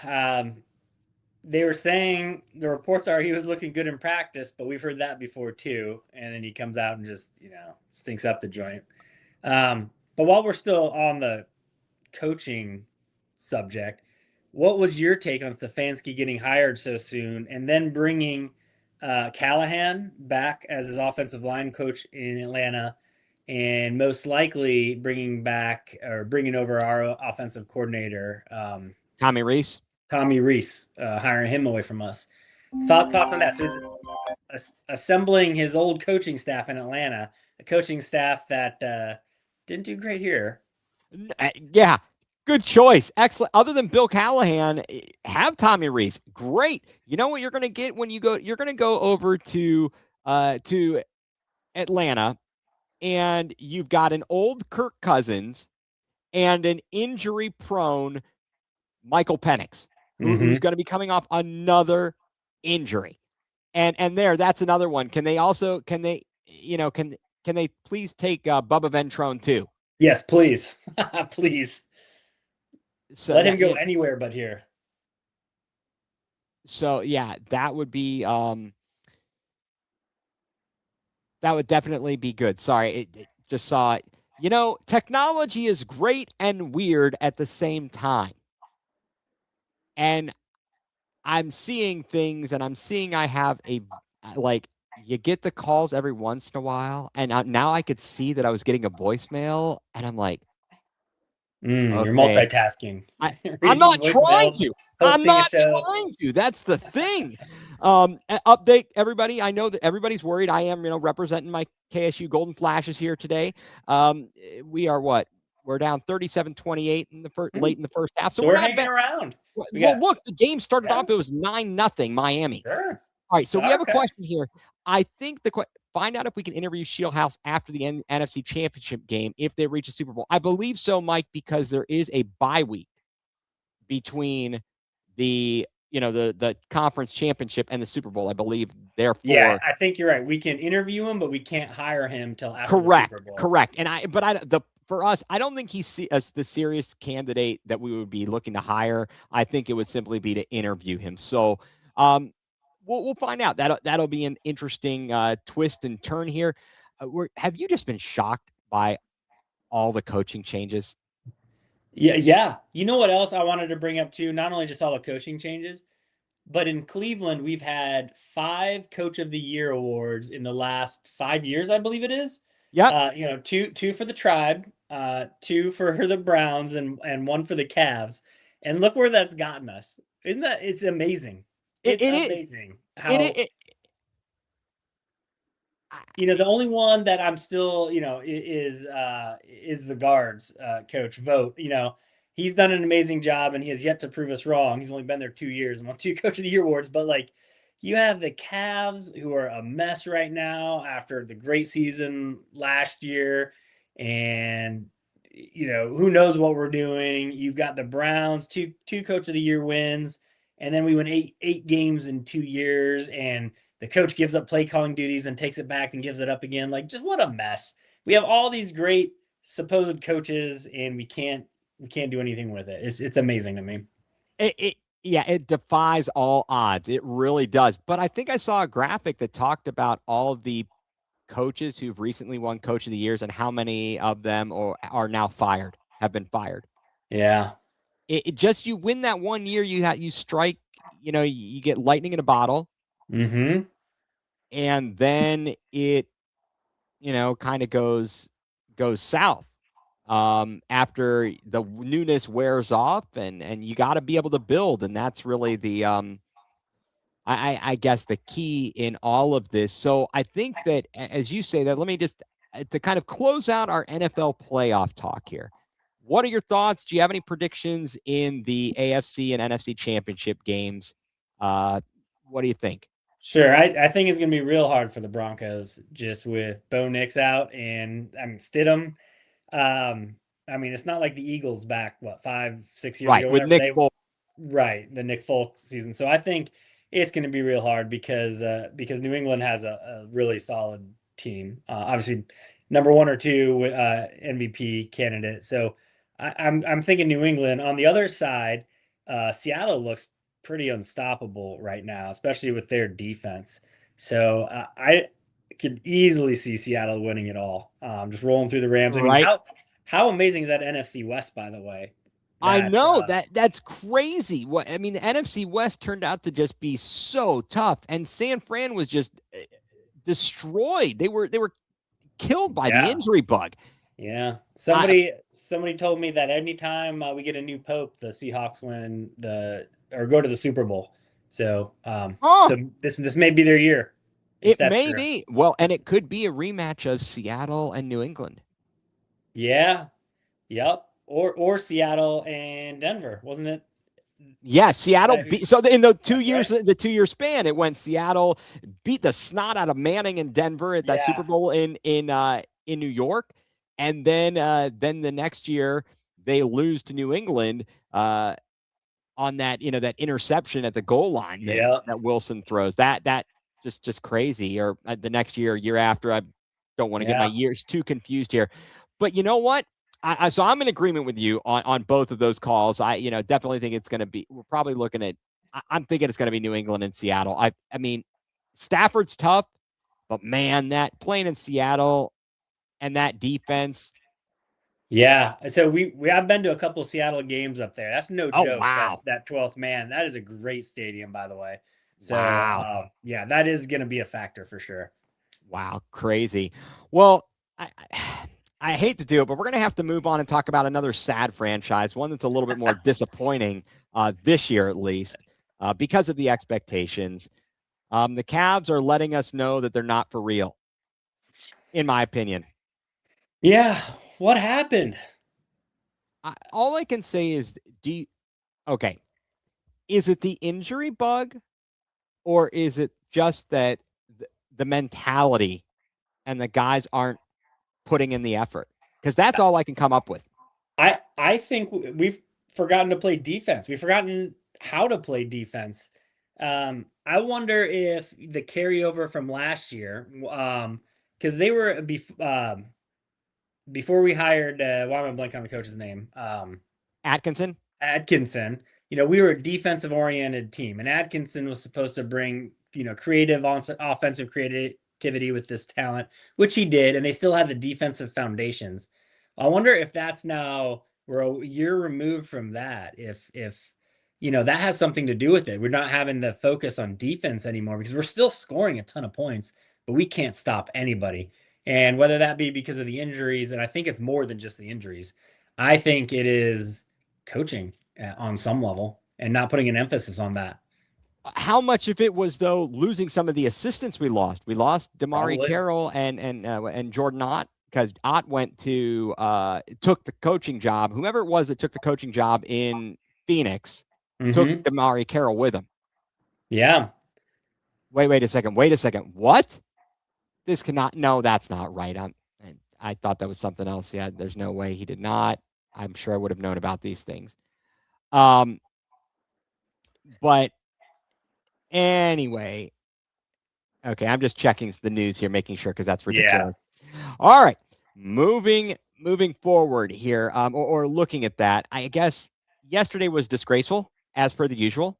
They were saying the reports are he was looking good in practice, but we've heard that before too. And then he comes out and just stinks up the joint. But while we're still on the coaching subject, what was your take on Stefanski getting hired so soon and then bringing Callahan back as his offensive line coach in Atlanta, and most likely bringing over our offensive coordinator, Tommy Rees, hiring him away from us? Thoughts on that? So he's assembling his old coaching staff in Atlanta, a coaching staff that didn't do great here. Yeah, good choice. Excellent. Other than Bill Callahan, have Tommy Rees. Great. You know what you're going to get when you go? You're going to go over to Atlanta, and you've got an old Kirk Cousins and an injury-prone Michael Penix, who's going to be coming off another injury. And that's another one. Can they please take Bubba Ventrone too? Yes, please. Please. So let him go anywhere but here. So yeah, that would be that would definitely be good. Sorry, it just saw it. Technology is great and weird at the same time. And I'm seeing things, and I'm seeing I have you get the calls every once in a while, and now I could see that I was getting a voicemail, and I'm like, You're multitasking. I'm not trying to. I'm not trying to. That's the thing. Update, everybody. I know that everybody's worried. I am, representing my KSU Golden Flashes here today. We are what? We're down 37-28 in the late in the first half. So we're hanging around. Well, look, the game started off. It was 9-0 Miami. Sure. All right, so we have a question here. I think find out if we can interview Shieldhouse after the NFC Championship game if they reach a Super Bowl. I believe so, Mike, because there is a bye week between the conference championship and the Super Bowl, I believe. Therefore, yeah, I think you're right. We can interview him, but we can't hire him till after the Super Bowl. Correct. And for us, I don't think he's the serious candidate that we would be looking to hire. I think it would simply be to interview him. So, we'll find out. That'll be an interesting twist and turn here. Have you just been shocked by all the coaching changes? Yeah. You know what else I wanted to bring up too? Not only just all the coaching changes, but in Cleveland, we've had 5 Coach of the Year awards in the last 5 years, I believe it is. Yeah. Two for the Tribe, 2 for the Browns, and 1 for the Cavs. And look where that's gotten us. Isn't that? It's amazing. It's amazing how. The only one that I'm still, is the Guards coach vote. He's done an amazing job, and he has yet to prove us wrong. He's only been there 2 years and won 2 Coach of the Year awards. But you have the Cavs, who are a mess right now after the great season last year, and who knows what we're doing. You've got the Browns, two Coach of the Year wins, and then we win eight games in 2 years, and the coach gives up play calling duties and takes it back and gives it up again. Just what a mess. We have all these great supposed coaches, and we can't do anything with it. It's amazing to me. It defies all odds. It really does. But I think I saw a graphic that talked about all of the coaches who've recently won Coach of the Years and how many of them are now have been fired. Yeah. It just, you win that 1 year, you strike, you get lightning in a bottle. Mm-hmm. And then it, kind of goes south after the newness wears off, and you got to be able to build. And that's really the, I guess, the key in all of this. So I think that, as you say that, let me just, to kind of close out our NFL playoff talk here. What are your thoughts? Do you have any predictions in the AFC and NFC championship games? What do you think? Sure. I think it's going to be real hard for the Broncos, just with Bo Nix out and Stidham. It's not like the Eagles back, 5-6 years ago. With Nick Foles. Right, the Nick Folk season. So I think it's going to be real hard because New England has a really solid team. Obviously, number 1 or 2 MVP candidate. So I'm thinking New England. On the other side, Seattle looks pretty unstoppable right now, especially with their defense. So I could easily see Seattle winning it all. Just rolling through the Rams. I mean, Right. how amazing is that NFC West, by the way? I That know that's crazy. What I mean, the NFC West turned out to just be so tough, and San Fran was just destroyed. They were killed by the yeah. injury bug. Yeah. I, Somebody told me that anytime we get a new pope, the Seahawks win or go to the Super Bowl. So oh, so this may be their year if it that's may true. be. Well, and it could be a rematch of Seattle and New England. Yeah. Yep. Or Seattle and Denver, wasn't it? Yeah, Seattle beat. So in the 2 years, right. the 2 year span, it went Seattle beat the snot out of Manning and Denver at that Yeah. Super Bowl in New York, and then the next year they lose to New England on that that interception at the goal line that Yeah. Wilson throws. That just crazy. Or the next year after, I don't want to get my Yeah. years too confused here, but you know what? So I'm in agreement with you on both of those calls. I definitely think it's going to be. We're probably looking at. I'm thinking it's going to be New England and Seattle. I mean, Stafford's tough, but man, that playing in Seattle and that defense. Yeah. So I've been to a couple Seattle games up there. That's no Oh joke. wow, That 12th man. That is a great stadium, by the way. So wow. yeah, that is going to be a factor for sure. Wow, crazy. Well, I hate to do it, but we're going to have to move on and talk about another sad franchise, one that's a little bit more disappointing this year, at least, because of the expectations. The Cavs are letting us know that they're not for real, in my opinion. Yeah. What happened? All I can say is, okay, is it the injury bug, or is it just that the mentality and the guys aren't putting in the effort? Because that's all I can come up with. I think we've forgotten to play defense. We've forgotten how to play defense. I wonder if the carryover from last year, because they were before we hired, why am I blanking on the coach's name? Atkinson? Atkinson. We were a defensive oriented team, and Atkinson was supposed to bring, creative offensive creativity with this talent, which he did, and they still had the defensive foundations. I wonder if that's now we're a year removed from that. If that has something to do with it. We're not having the focus on defense anymore because we're still scoring a ton of points, but we can't stop anybody. And whether that be because of the injuries, and I think it's more than just the injuries. I think it is coaching on some level and not putting an emphasis on that. How much of it was, though, losing some of the assistants we lost? We lost Damari Probably. Carroll and Jordan Ott, because Ott went to took the coaching job. Whomever it was that took the coaching job in Phoenix took Damari Carroll with him. Yeah. Wait a second. What? This cannot. No, that's not right. I thought that was something else. Yeah, there's no way he did not. I'm sure I would have known about these things. But anyway, okay, I'm just checking the news here, making sure, because that's ridiculous. Yeah. All right, moving forward here, or looking at that. I guess yesterday was disgraceful, as per the usual.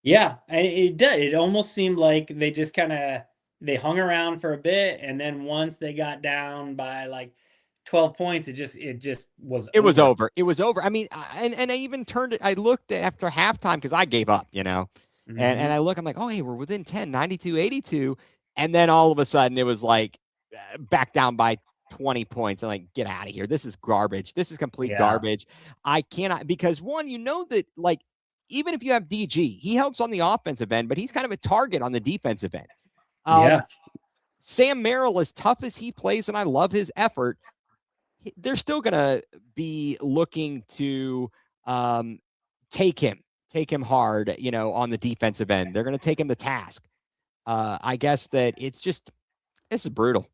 Yeah, and it did. It almost seemed like they just they hung around for a bit, and then once they got down by like 12 points, it just was. It was over. It was over. I mean, and I even turned it. I looked after halftime because I gave up, and I look. I'm like, oh, hey, we're within 10, 92-82, and then all of a sudden it was like back down by 20 points. I'm like, get out of here. This is garbage. This is complete garbage. I cannot, because one, that, like, even if you have DG, he helps on the offensive end, but he's kind of a target on the defensive end. Sam Merrill, as tough as he plays, and I love his effort, they're still going to be looking to take him hard, on the defensive end. They're going to take him to task. I guess that this is brutal.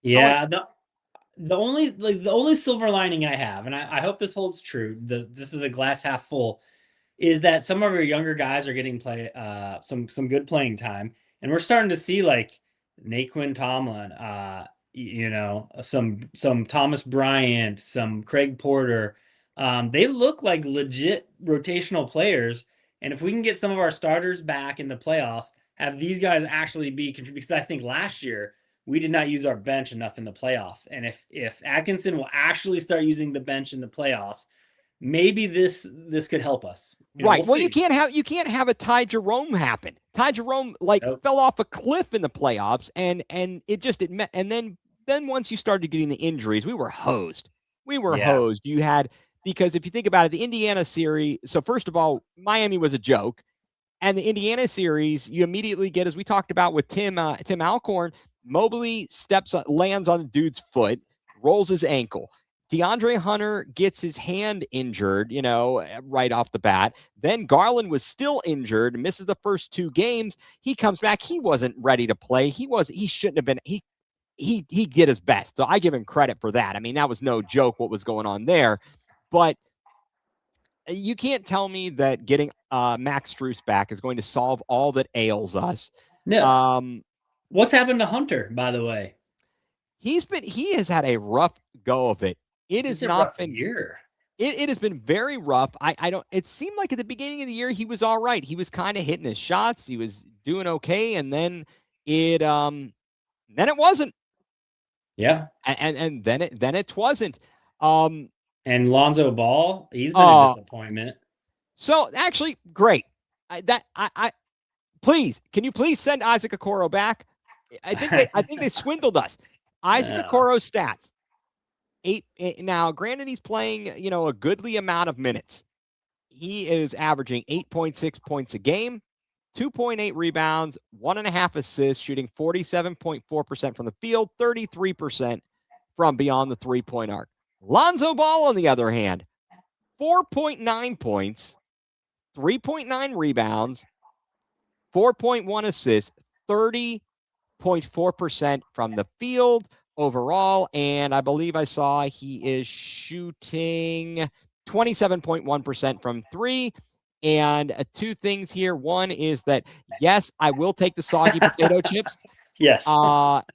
Yeah. The only silver lining I have, and I hope this holds true, this is a glass half full, is that some of our younger guys are getting some good playing time, and we're starting to see like Naquin Tomlin, some Thomas Bryant, some Craig Porter. They look like legit rotational players, and if we can get some of our starters back in the playoffs, have these guys actually be contribute, because I think last year we did not use our bench enough in the playoffs, and if Atkinson will actually start using the bench in the playoffs, maybe this could help us. Right. We'll You see. can't have a Ty Jerome happen. Ty Jerome Nope. fell off a cliff in the playoffs, and then once you started getting the injuries, we were hosed. Yeah. You had, because if you think about it, the Indiana series. So first of all, Miami was a joke, and the Indiana series, you immediately get, as we talked about with Tim Alcorn, Mobley lands on the dude's foot, rolls his ankle. DeAndre Hunter gets his hand injured, right off the bat. Then Garland was still injured, misses the first 2 games. He comes back. He wasn't ready to play. He shouldn't have been. He did his best. So I give him credit for that. I mean, that was no joke what was going on there. But you can't tell me that getting Max Strus back is going to solve all that ails us. No. What's happened to Hunter, by the way? He has had a rough go of it. It has not been year. It has been very rough. It seemed like at the beginning of the year he was all right. He was kind of hitting his shots. He was doing okay, and then it wasn't. Yeah. And then it wasn't. And Lonzo Ball, he's been a disappointment. So actually, great. Please, can you please send Isaac Okoro back? I think they swindled us. Isaac Okoro's stats. 8 now, granted, he's playing, a goodly amount of minutes. He is averaging 8.6 points a game, 2.8 rebounds, 1.5 assists, shooting 47.4% from the field, 33% from beyond the 3-point arc. Lonzo Ball, on the other hand, 4.9 points, 3.9 rebounds, 4.1 assists, 30.4% from the field overall. And I believe I saw he is shooting 27.1% from 3. And 2 things here. One is that, yes, I will take the soggy potato chips. Yes.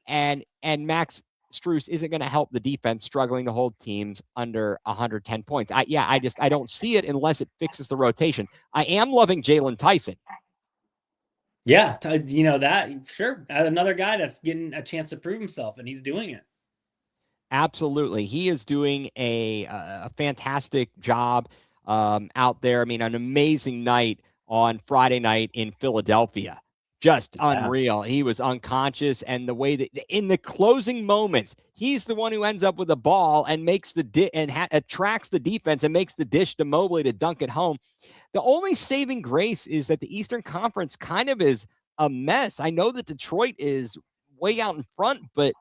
And Max Strus isn't going to help the defense struggling to hold teams under 110 points. I don't see it unless it fixes the rotation. I am loving Jalen Tyson. Yeah, that, sure. Another guy that's getting a chance to prove himself, and he's doing it. Absolutely. He is doing a fantastic job out there. I mean, an amazing night on Friday night in Philadelphia. Just unreal. He was unconscious, and the way that in the closing moments, he's the one who ends up with the ball and makes attracts the defense and makes the dish to Mobley to dunk it home. The only saving grace is that the Eastern Conference kind of is a mess. I know that Detroit is way out in front, but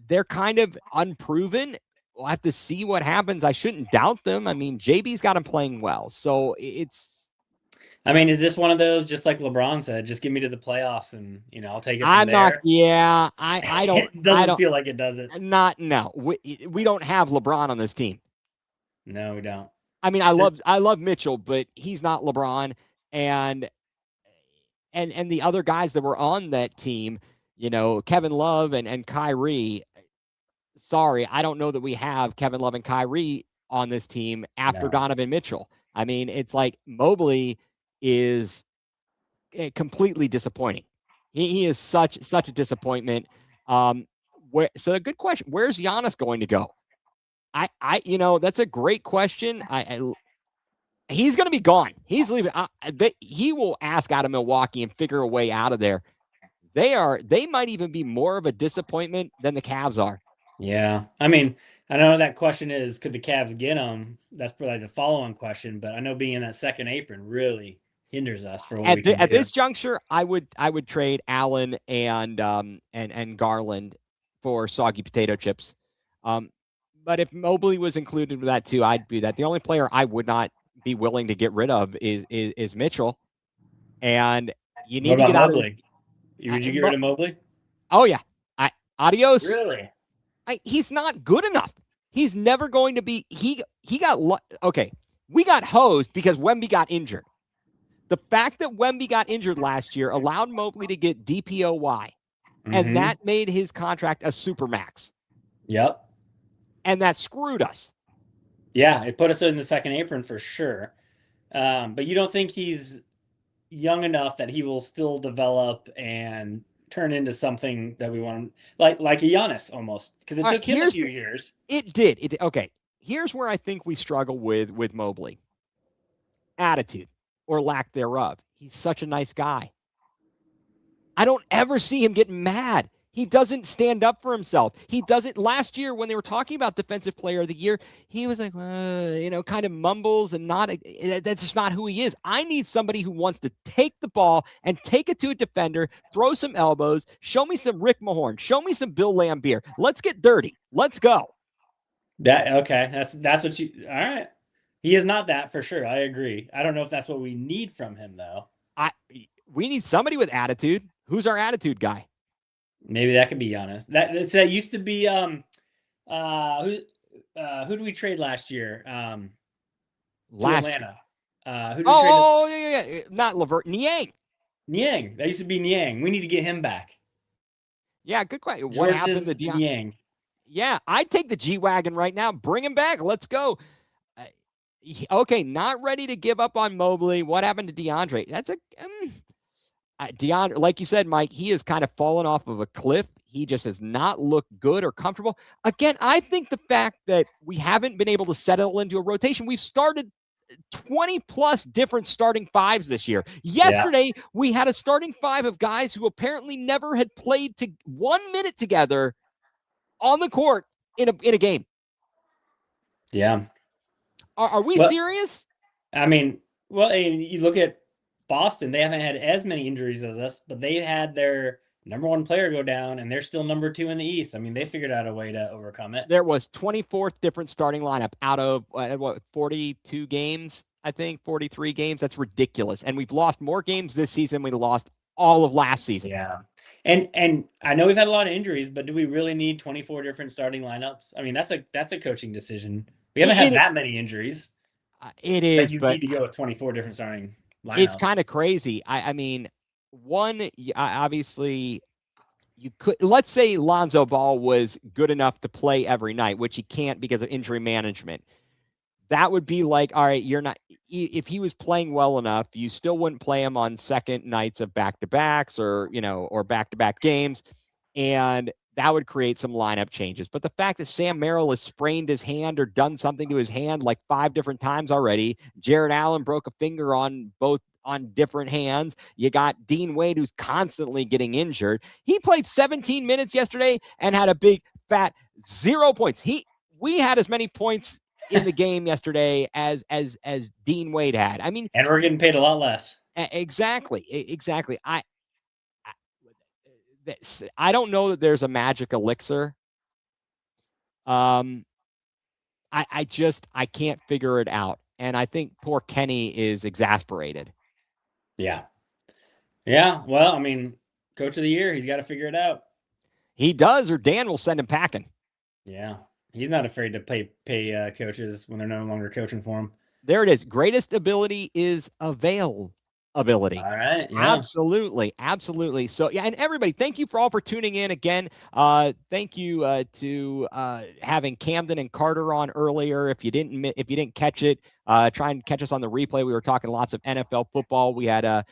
they're kind of unproven. We'll have to see what happens. I shouldn't doubt them. I mean, JB's got him playing well. So is this one of those, just like LeBron said, just get me to the playoffs and, I'll take it from I'm there? not. Yeah, I don't. It doesn't feel like it does it. No. We don't have LeBron on this team. No, we don't. I mean, I love Mitchell, but he's not LeBron. And the other guys that were on that team, Kevin Love and Kyrie. Sorry, I don't know that we have Kevin Love and Kyrie on this team after Donovan Mitchell. I mean, it's like Mobley is completely disappointing. He is such a disappointment. So a good question. Where's Giannis going to go? That's a great question. He's going to be gone. He's leaving. He will ask out of Milwaukee and figure a way out of there. They might even be more of a disappointment than the Cavs are. Yeah. I mean, I know that question is, could the Cavs get him? That's probably the follow-on question, but I know being in that second apron really hinders us for what we can do. At this juncture, I would trade Allen and Garland for soggy potato chips. But if Mobley was included with that too, I'd do that. The only player I would not be willing to get rid of is Mitchell. And you need to get out of Mobley. Would you get rid of Mobley? Oh yeah. Adios. Really? He's not good enough. He's never going to be. He got okay. We got hosed because Wemby got injured. The fact that Wemby got injured last year allowed Mobley to get DPOY, and that made his contract a supermax. Yep. And that screwed us. Yeah, it put us in the second apron for sure. But you don't think he's young enough that he will still develop and turn into something that we want, like a Giannis almost, because it took him a few years. It did. Okay, here's where I think we struggle with Mobley. Attitude or lack thereof. He's such a nice guy. I don't ever see him getting mad. He doesn't stand up for himself. He doesn't. Last year, when they were talking about Defensive Player of the Year, he was like, kind of mumbles and not. That's just not who he is. I need somebody who wants to take the ball and take it to a defender, throw some elbows, show me some Rick Mahorn, show me some Bill Laimbeer. Let's get dirty. Let's go. Okay. That's what you. All right. He is not that for sure. I agree. I don't know if that's what we need from him though. We need somebody with attitude. Who's our attitude guy? Maybe that could be Giannis. That used to be who did we trade last year? To Atlanta. Who did we trade? Yeah. Not Levert. Niang. That used to be Niang. We need to get him back. Yeah, good question. What happened to Niang? Yeah, I'd take the G-Wagon right now. Bring him back. Let's go. Okay, not ready to give up on Mobley. What happened to DeAndre? That's DeAndre, like you said, Mike, he has kind of fallen off of a cliff. He just has not looked good or comfortable. Again, I think the fact that we haven't been able to settle into a rotation, we've started 20 plus different starting fives this year. Yesterday, we had a starting five of guys who apparently never had played 1 minute together on the court in a game. Yeah. Are we serious? I mean, well, you look at Boston, they haven't had as many injuries as us, but they had their number one player go down, and they're still number 2 in the East. I mean, they figured out a way to overcome it. There was 24th different starting lineup out of 42 games, I think, 43 games. That's ridiculous. And we've lost more games this season than we lost all of last season. Yeah. And I know we've had a lot of injuries, but do we really need 24 different starting lineups? I mean, that's a coaching decision. We haven't had that many injuries. It is, but you need to go with 24 different starting lineups. It's kind of crazy. I mean, obviously, you could, let's say Lonzo Ball was good enough to play every night, which he can't because of injury management. That would be like, all right, if he was playing well enough, you still wouldn't play him on second nights of back-to-backs or back-to-back games. And that would create some lineup changes. But the fact that Sam Merrill has sprained his hand or done something to his hand like 5 different times already, Jared Allen broke a finger on different hands. You got Dean Wade, who's constantly getting injured. He played 17 minutes yesterday and had a big fat 0 points. We had as many points in the game yesterday as Dean Wade had. I mean, and we're getting paid a lot less. Exactly. I don't know that there's a magic elixir. I can't figure it out. And I think poor Kenny is exasperated. Yeah. Well, I mean, coach of the year, he's got to figure it out. He does, or Dan will send him packing. Yeah. He's not afraid to pay coaches when they're no longer coaching for him. There it is. Greatest ability is availability. All right. Yeah. Absolutely. So yeah, and everybody, thank you for tuning in again. Thank you to having Camden and Carter on earlier. If you didn't catch it, try and catch us on the replay. We were talking lots of NFL football. We had a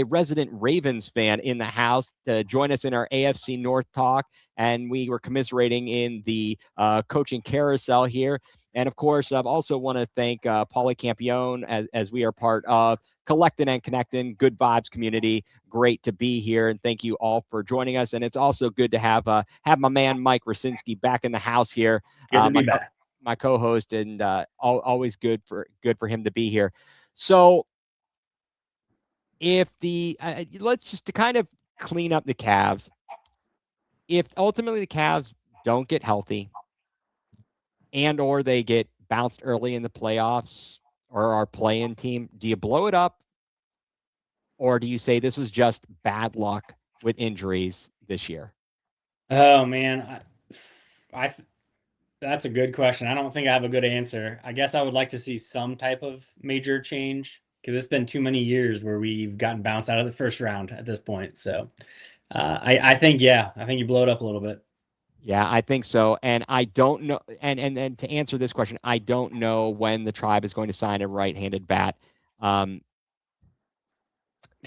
resident Ravens fan in the house to join us in our AFC North talk, and we were commiserating in the coaching carousel here. And of course, I also want to thank Paulie Campione as we are part of Collecting and Connecting, Good Vibes community. Great to be here, and thank you all for joining us. And it's also good to have my man Mike Rasinski back in the house here. Good to be back. My co-host, and always good for him to be here. So, if let's just to kind of clean up the Cavs, if ultimately the Cavs don't get healthy, and or they get bounced early in the playoffs or our play-in team, do you blow it up? Or do you say this was just bad luck with injuries this year? Oh man. That's a good question. I don't think I have a good answer. I guess I would like to see some type of major change because it's been too many years where we've gotten bounced out of the first round at this point. So I think, yeah, I think you blow it up a little bit. Yeah, I think so. And I don't know. And to answer this question, I don't know when the Tribe is going to sign a right-handed bat.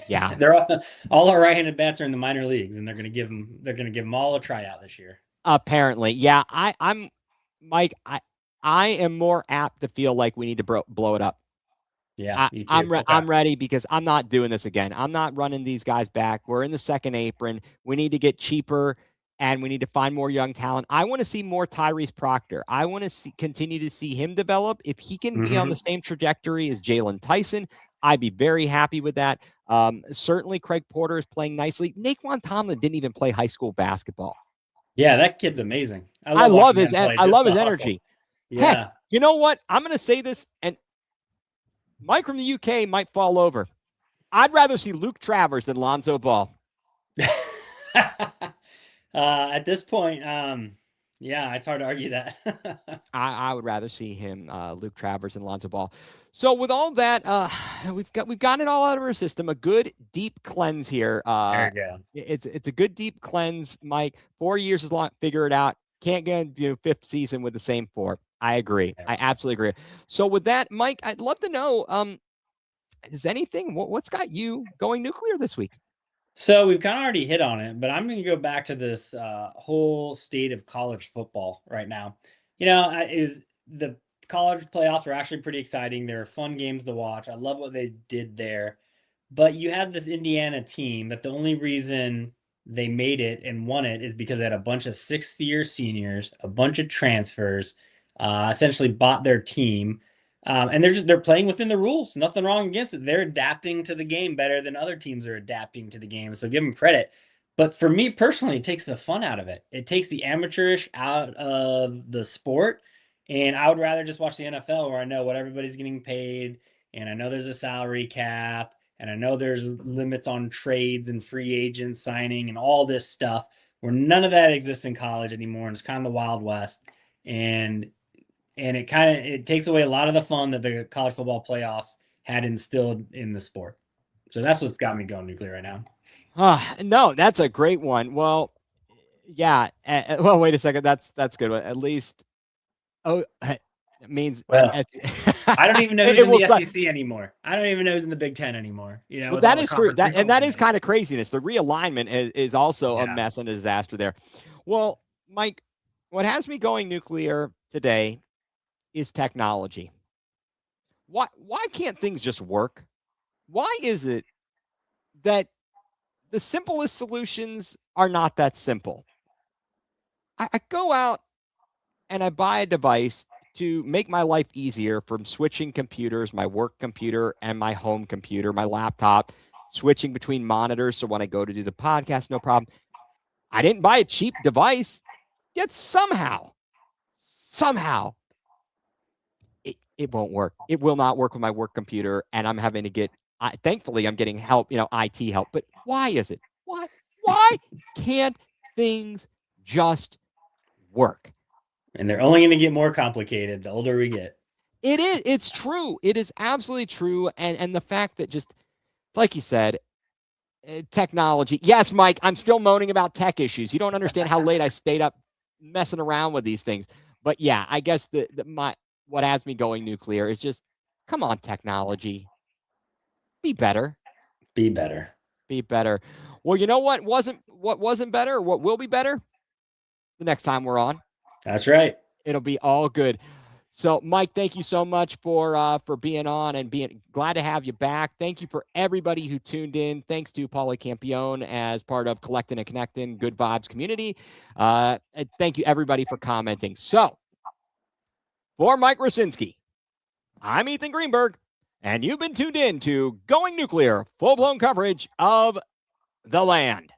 Yeah, They're all our right-handed bats are in the minor leagues, and they're going to give them all a tryout this year. apparently. Yeah, I'm Mike. I am more apt to feel like we need to blow it up. Yeah, me too. Okay. I'm ready because I'm not doing this again. I'm not running these guys back. We're in the second apron. We need to get cheaper and we need to find more young talent. I want to see more Tyrese Proctor. I want to continue to see him develop. If he can be on the same trajectory as Jalen Tyson, I'd be very happy with that. Certainly, Craig Porter is playing nicely. Naquan Tomlin didn't even play high school basketball. Yeah, that kid's amazing. I love his energy. Yeah. Heck, you know what? I'm going to say this, and Mike from the UK might fall over. I'd rather see Luke Travers than Lonzo Ball. At this point, yeah, it's hard to argue that. I would rather see him, Luke Travers and Lonzo Ball. So with all that, we've gotten it all out of our system. A good deep cleanse here. There you go. It's a good deep cleanse, Mike. 4 years is long. Figure it out. Can't get fifth season with the same four. I agree. I absolutely agree. So with that, Mike, I'd love to know, is anything, what's got you going nuclear this week? So we've kind of already hit on it, but I'm going to go back to this whole state of college football right now. The college playoffs were actually pretty exciting. They were fun games to watch. I love what they did there. But you had this Indiana team that the only reason they made it and won it is because they had a bunch of sixth-year seniors, a bunch of transfers, essentially bought their team. And they're playing within the rules. Nothing wrong against it. They're adapting to the game better than other teams are adapting to the game. So give them credit. But for me personally, it takes the fun out of it. It takes the amateurish out of the sport. And I would rather just watch the NFL where I know what everybody's getting paid. And I know there's a salary cap. And I know there's limits on trades and free agents signing and all this stuff where none of that exists in college anymore. And it's kind of the Wild West. And it takes away a lot of the fun that the college football playoffs had instilled in the sport. So that's what's got me going nuclear right now. No, that's a great one. Well, yeah. Well, wait a second. That's good. At least, it means. Well, I don't even know who's in the SEC anymore. I don't even know who's in the Big Ten anymore. Well, that is true. That is kind of craziness. The realignment is also a mess and a disaster there. Well, Mike, what has me going nuclear today is technology. Why can't things just work? Why is it that the simplest solutions are not that simple? I go out and I buy a device to make my life easier from switching computers, my work computer and my home computer, my laptop, switching between monitors. So when I go to do the podcast, no problem. I didn't buy a cheap device, yet somehow, it won't work. It will not work with my work computer, and I'm having to get. Thankfully, I'm getting help, IT help. But why is it? Why can't things just work? And they're only going to get more complicated the older we get. It is. It's true. It is absolutely true. And the fact that just like you said, technology. Yes, Mike, I'm still moaning about tech issues. You don't understand how late I stayed up messing around with these things. But yeah, I guess what has me going nuclear is just, come on, technology. Be better. Be better. Be better. Well, you know what wasn't better, or what will be better? The next time we're on. That's right. It'll be all good. So, Mike, thank you so much for being on and being glad to have you back. Thank you for everybody who tuned in. Thanks to Paulie Campione as part of Collecting and Connecting Good Vibes community. And thank you, everybody, for commenting. So, for Mike Rasinski, I'm Ethan Greenberg, and you've been tuned in to Going Nuclear, full-blown coverage of the land.